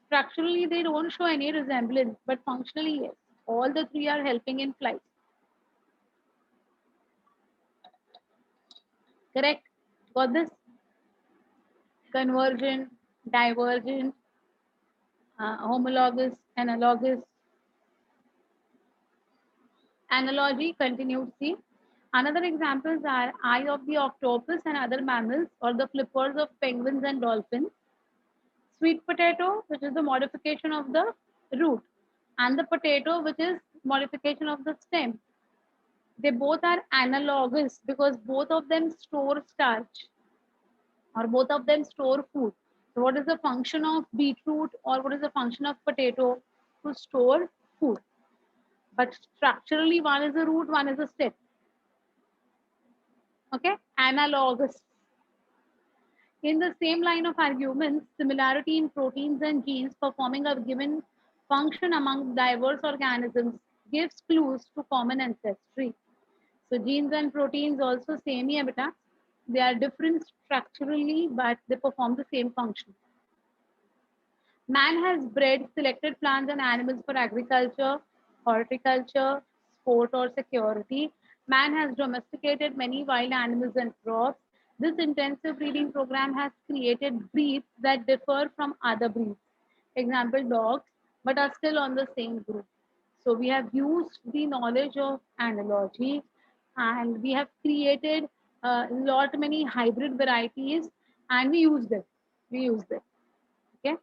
Speaker 1: Structurally, they don't show any resemblance, but functionally, yes. All the three are helping in flight. Correct? Got this? Convergent, divergent, homologous, analogous. Analogy, continued see. Another examples are eye of the octopus and other mammals, or the flippers of penguins and dolphins. Sweet potato, which is the modification of the root, and the potato, which is modification of the stem. They both are analogous because both of them store starch, or both of them store food. So what is the function of beetroot, or what is the function of potato? To store food. But structurally, one is a root, one is a stem. Okay, analogous. In the same line of arguments, similarity in proteins and genes performing a given function among diverse organisms gives clues to common ancestry. So genes and proteins also same here, beta. They are different structurally, but they perform the same function. Man has bred selected plants and animals for agriculture, horticulture, sport, or security. Man has domesticated many wild animals and crops. This intensive breeding program has created breeds that differ from other breeds. Example, dogs, but are still on the same group. So we have used the knowledge of analogy and we have created a lot many hybrid varieties and we use them. We use them. Okay.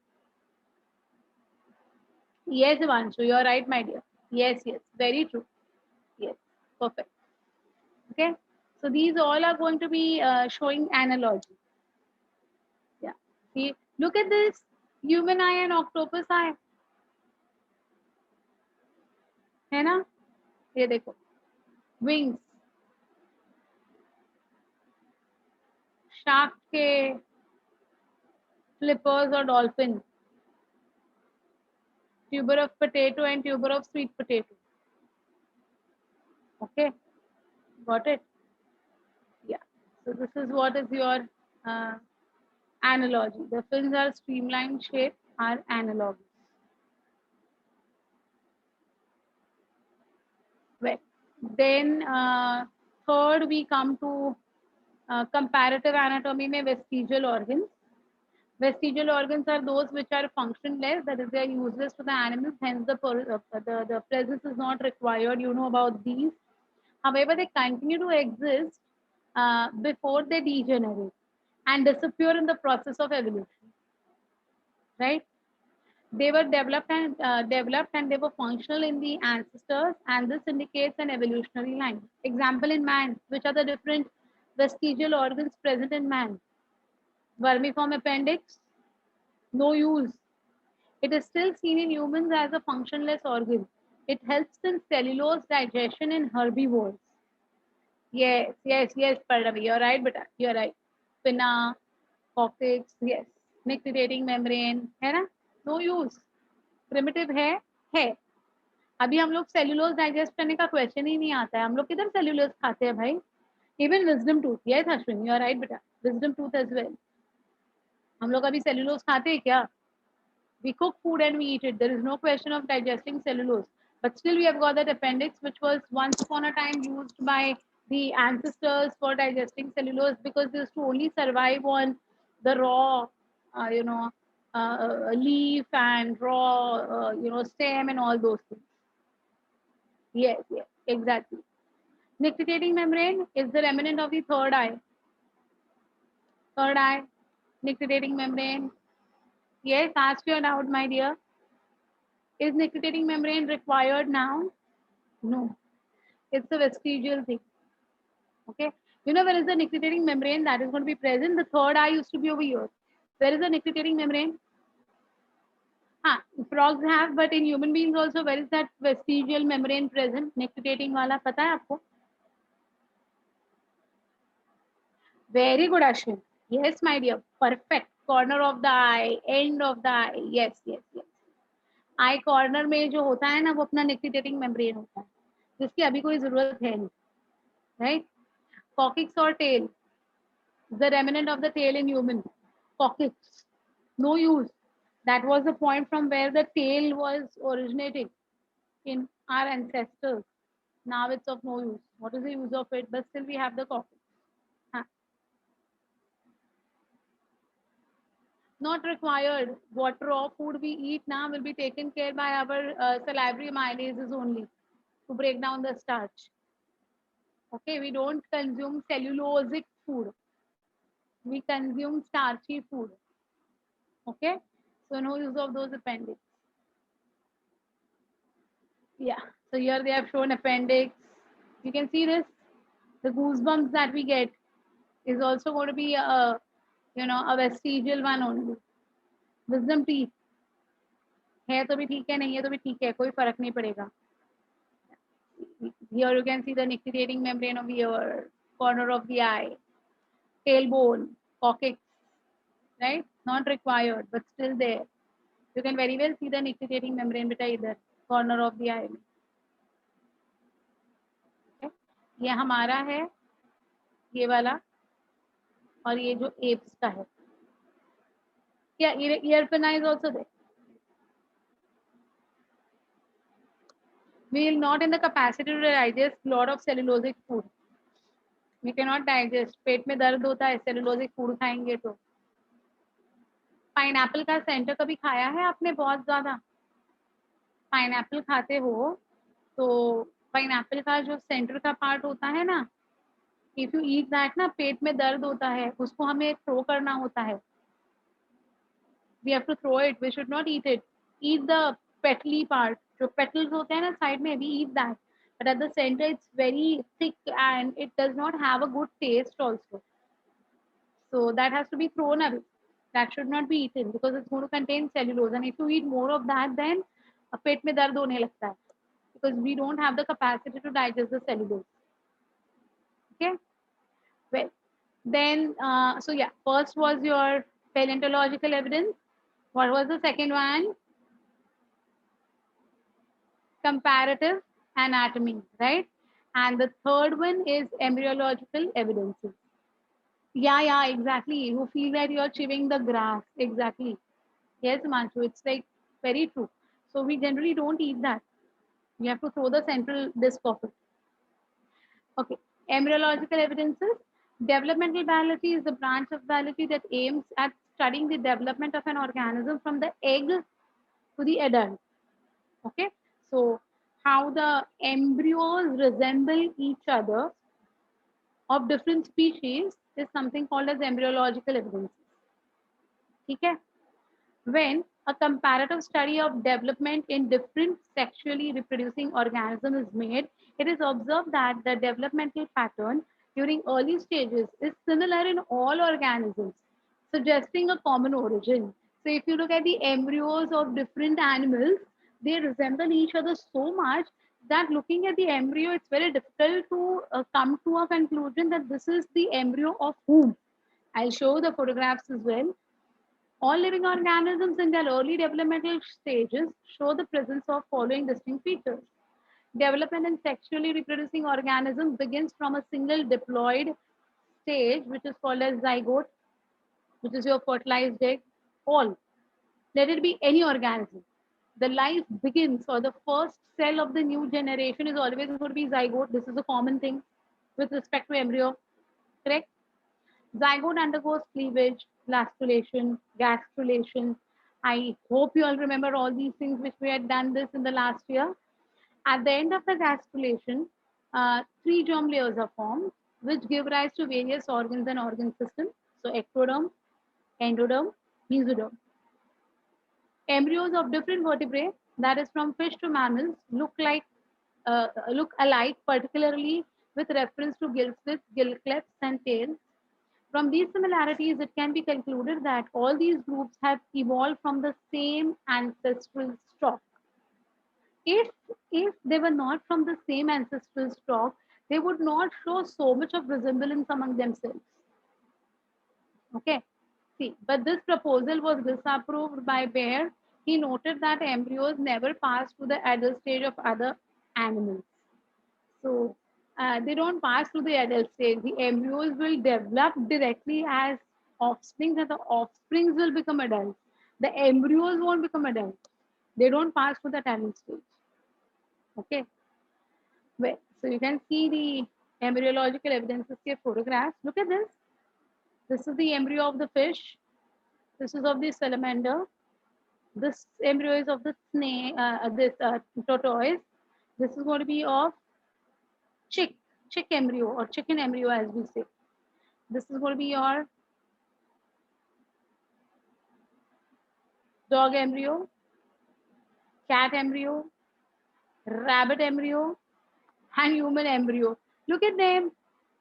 Speaker 1: Yes, Vanshu, you're right, my dear. Yes, yes, very true. Yes, perfect. Okay, so these all are going to be showing analogy. Yeah, see, look at this human eye and octopus eye. है ना? ये देखो, wings, shark के, flippers or dolphin, tuber of potato and tuber of sweet potato. Okay, got it? Yeah. So this is what is your uh, analogy. The fins are streamlined shape are analogous. Well, then third we come to comparative anatomy में vestigial organs. Vestigial organs are those which are functionless, that is, they are useless to the animals. Hence, the presence is not required. You know about these. However, they continue to exist before they degenerate and disappear in the process of evolution, right? They were developed and they were functional in the ancestors, and this indicates an evolutionary line. Example in man, which are the different vestigial organs present in man? Vermiform appendix, no use. It is still seen in humans as a functionless organ. It helps in cellulose digestion in herbivores. Yes, yes, yes, Parnavi, you're right, but you're right. Pinna, coccyx, yes. Nictitating membrane, है ना? No use. Primitive है. अभी हम लोग cellulose digest करने का question ही नहीं आता है. हम लोग किधर सेल्यूलोज खाते हैं भाई? Even wisdom tooth. Yes Ashwin, you are right बेटा. Wisdom tooth as well. हम लोग अभी सेल्यूलोज खाते हैं क्या? We cook food and we eat it. There is no question of digesting cellulose. But still, we have got that appendix, which was once upon a time used by the ancestors for digesting cellulose because they used to only survive on the raw, leaf and raw, stem and all those things. Yes, yes, exactly. Nictitating membrane is the remnant of the third eye. Third eye, nictitating membrane. Yes, ask your doubt, my dear. Is nictitating membrane required now? No. It's a vestigial thing. Okay. Where is the nictitating membrane that is going to be present? The third eye used to be over here. Where is the nictitating membrane? Frogs have, but in human beings also, where is that vestigial membrane present? Nictitating wala, pata hai aapko? Very good, Ashwin. Yes, my dear. Perfect. Corner of the eye, end of the eye. Yes, yes, yes. I corner में जो होता है ना, वो अपना nictitating membrane होता है, जिसकी अभी कोई जरूरत है नहीं, राइट? कॉकिक्स और tail, the remnant of the tail in human. Coccyx, no use. That was the point from where the tail was originating in our ancestors. Now it's of no use. What is the use of it? But still we have the coccyx. Not required. What raw food we eat now will be taken care by our salivary amylases only to break down the starch. Okay, we don't consume cellulosic food. We consume starchy food. Okay, so no use of those appendix. Yeah, so here they have shown appendix. You can see this. The goosebumps that we get is also going to be a vestigial one only. Wisdom teeth है तो भी ठीक है, नहीं है तो भी ठीक है, कोई फर्क नहीं पड़ेगा. Here you can see the nictitating membrane of the ear, corner of the eye, tailbone, coccyx, right? Not required, but still there. You can very well see the nictitating membrane beta इधर corner of the eye में. Okay? ये हमारा है, ये वाला, और ये जो apes का है. क्या ear pinna is also there? We will not in the capacity to digest lot of cellulosic food. We cannot digest. पेट में दर्द होता है cellulosic food खाएंगे तो. पाइनएप्पल का सेंटर कभी खाया है आपने? बहुत ज्यादा पाइनएप्पल खाते हो तो पाइनएप्पल का जो सेंटर का पार्ट होता है ना, इफ यू ईट दैट ना, पेट में दर्द होता है, उसको हमें थ्रो करना होता है. We have to throw it, we should not eat it. Eat the petally part, जो पेटल्स होते हैं ना साइड में, we eat that, but at the centre it's very thick and it does not have a good taste also, so that has to be thrown away. That should not be eaten because it's going to contain cellulose, and if you eat more of that, then पेट में दर्द होने लगता है because we don't have the capacity to digest the cellulose. Okay, well then so yeah, first was your paleontological evidence. What was the second one? Comparative anatomy, right? And the third one is embryological evidences. Yeah, exactly. You feel that you're chewing the grass. Exactly. Yes, Manchu, it's like very true. So we generally don't eat that. You have to throw the central disc of it. Okay. Embryological evidences. Developmental biology is the branch of biology that aims at studying the development of an organism from the egg to the adult. Okay. So how the embryos resemble each other of different species is something called as embryological evidence. Okay? When a comparative study of development in different sexually reproducing organisms is made, it is observed that the developmental pattern during early stages is similar in all organisms, suggesting a common origin. So, if you look at the embryos of different animals, they resemble each other so much that looking at the embryo, it's very difficult to come to a conclusion that this is the embryo of whom. I'll show the photographs as well. All living organisms in their early developmental stages show the presence of following distinct features. Development in sexually reproducing organisms begins from a single diploid stage, which is called as zygote, which is your fertilized egg. All. Let it be any organism. The life begins, or the first cell of the new generation is always going to be zygote. This is a common thing with respect to embryo. Correct? Zygote undergoes cleavage, blastulation, gastrulation. I hope you all remember all these things which we had done this in the last year. At the end of the gastrulation, three germ layers are formed, which give rise to various organs and organ systems. So ectoderm, endoderm, mesoderm. Embryos of different vertebrae, that is from fish to mammals, look alike, particularly with reference to gill slits, gill clefts, and tails. From these similarities, it can be concluded that all these groups have evolved from the same ancestral stock. If if they were not from the same ancestral stock, they would not show so much of resemblance among themselves. Okay. See, but this proposal was disapproved by Baer. He noted that embryos never pass to the adult stage of other animals. So they don't pass to the adult stage. The embryos will develop directly as offspring, and the offsprings will become adults. The embryos won't become adults. They don't pass to the adult stage. Okay. Well, so you can see the embryological evidences के photographs. Look at this. This is the embryo of the fish. This is of the salamander. This embryo is of the snake. This tortoise. This is going to be of chick, chick embryo or chicken embryo, as we say. This is going to be your dog embryo, cat embryo, rabbit embryo, and human embryo. Look at them.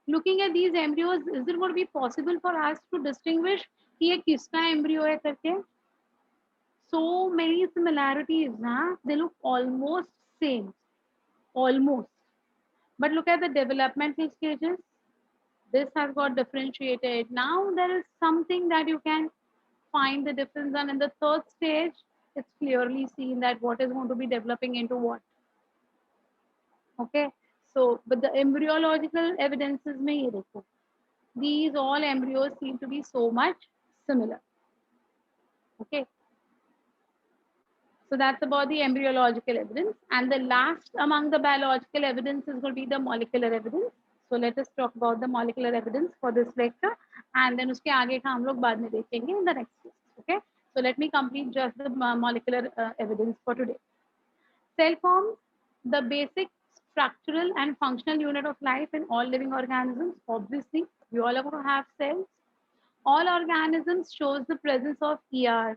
Speaker 1: Looking at these embryos, is it going to be possible for us to distinguish कि ये किसका embryo है करके? So many similarities, huh? They look almost same, almost. But look at the developmental stages. This has got differentiated. Now there is something that you can find the difference, and in the third stage, it's clearly seen that what is going to be developing into what. Okay, so but the embryological evidences में ये देखो, these all embryos seem to be so much similar. Okay, so that's about the embryological evidence, and the last among the biological evidence is going to be the molecular evidence. So let us talk about the molecular evidence for this lecture, and then उसके आगे का हम लोग बाद में देखेंगे in the next class. Okay, so let me complete just the molecular evidence for today. Cell forms the basic structural and functional unit of life in all living organisms. Obviously, we all are going to have cells. All organisms shows the presence of ER,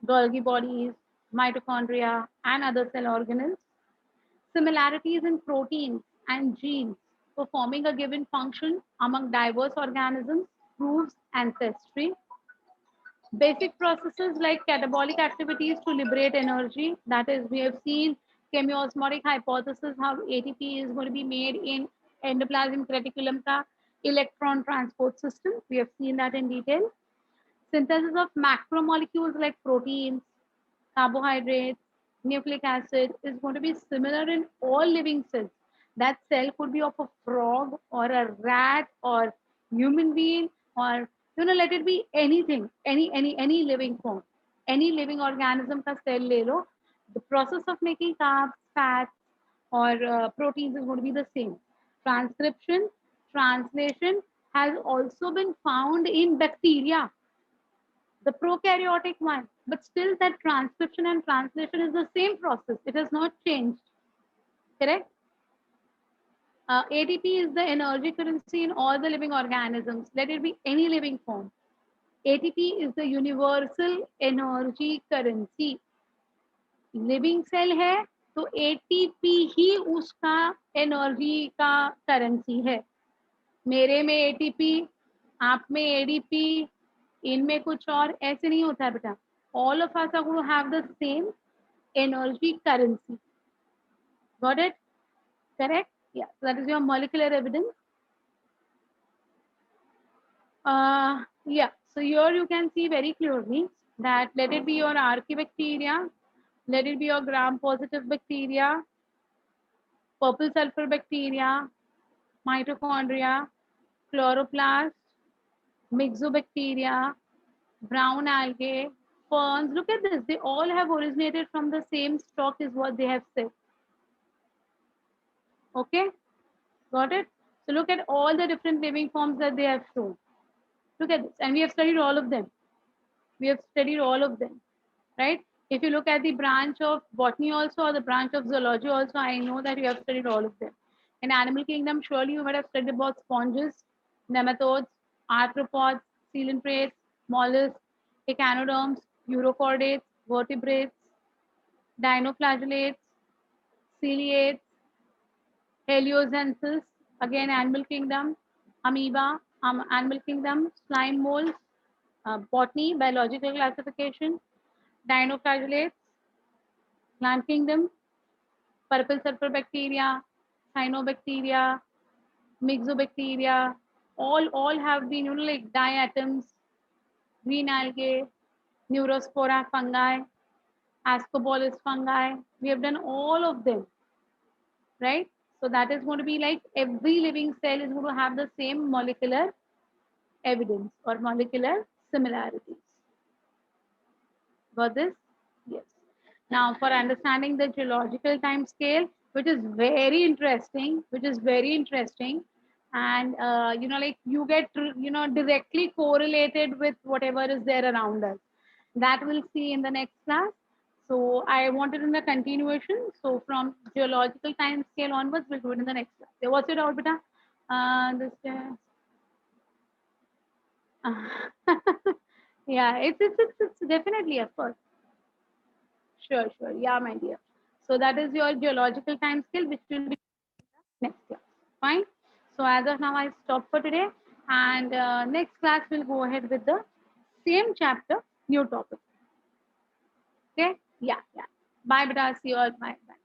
Speaker 1: Golgi bodies, mitochondria, and other cell organelles. Similarities in proteins and genes performing a given function among diverse organisms proves ancestry. Basic processes like catabolic activities to liberate energy. That is, we have seen chemiosmotic hypothesis how ATP is going to be made in endoplasmic reticulum ka electron transport system. We have seen that in detail. Synthesis of macromolecules like proteins, carbohydrates, nucleic acid is going to be similar in all living cells. That cell could be of a frog or a rat or human being, or let it be anything, any living form, any living organism ka cell le lo. The process of making carbs, fats, or proteins is going to be the same. Transcription, translation has also been found in bacteria, the prokaryotic one, but still that transcription and translation is the same process. It has not changed. correct? ATP is the energy currency in all the living organisms. Let it be any living form. ATP is the universal energy currency. Living cell है तो ATP ही उसका energy का currency है. मेरे में ATP, आप में ADP, इनमें कुछ और ऐसे नहीं होता है बेटा. All of us are going to have the same energy currency. Got it? Correct? Yeah, that is your molecular evidence. Yeah, so here you can see very clearly that let it be your archibacteria, let it be your gram-positive bacteria, purple sulfur bacteria, mitochondria, chloroplast, myxobacteria, brown algae, ferns. Look at this. They all have originated from the same stock is what they have said. Okay? Got it? So look at all the different living forms that they have shown. Look at this. And we have studied all of them. We have studied all of them. Right? If you look at the branch of botany also or the branch of zoology also, I know that you have studied all of them. In animal kingdom, surely you might have studied about sponges, nematodes, arthropods, coelentrates, mollusks, echinoderms, urochordates, vertebrates, dinoflagellates, ciliates, helioxanthus, again animal kingdom, amoeba, animal kingdom, slime molds, botany, biological classification, dinoflagellates, plant kingdom, purple sulfur bacteria, cyanobacteria, myxobacteria, all have been, like diatoms, green algae, neurospora fungi, ascobolus fungi. We have done all of them, right? So that is going to be like every living cell is going to have the same molecular evidence or molecular similarities. Got this? Yes. Now, for understanding the geological time scale, which is very interesting, and like you get directly correlated with whatever is there around us. That we'll see in the next class. So I wanted in the continuation. So from geological time scale onwards, we'll do it in the next class. So what's your doubt, beta? This. Yeah, it's definitely, of course. Sure, sure. Yeah, my dear. So that is your geological time scale, which will be next class. Fine. So as of now, I stop for today, and next class we'll go ahead with the same chapter, new topic. Okay. Yeah, yeah. Bye, beta. See you all. Bye, bye.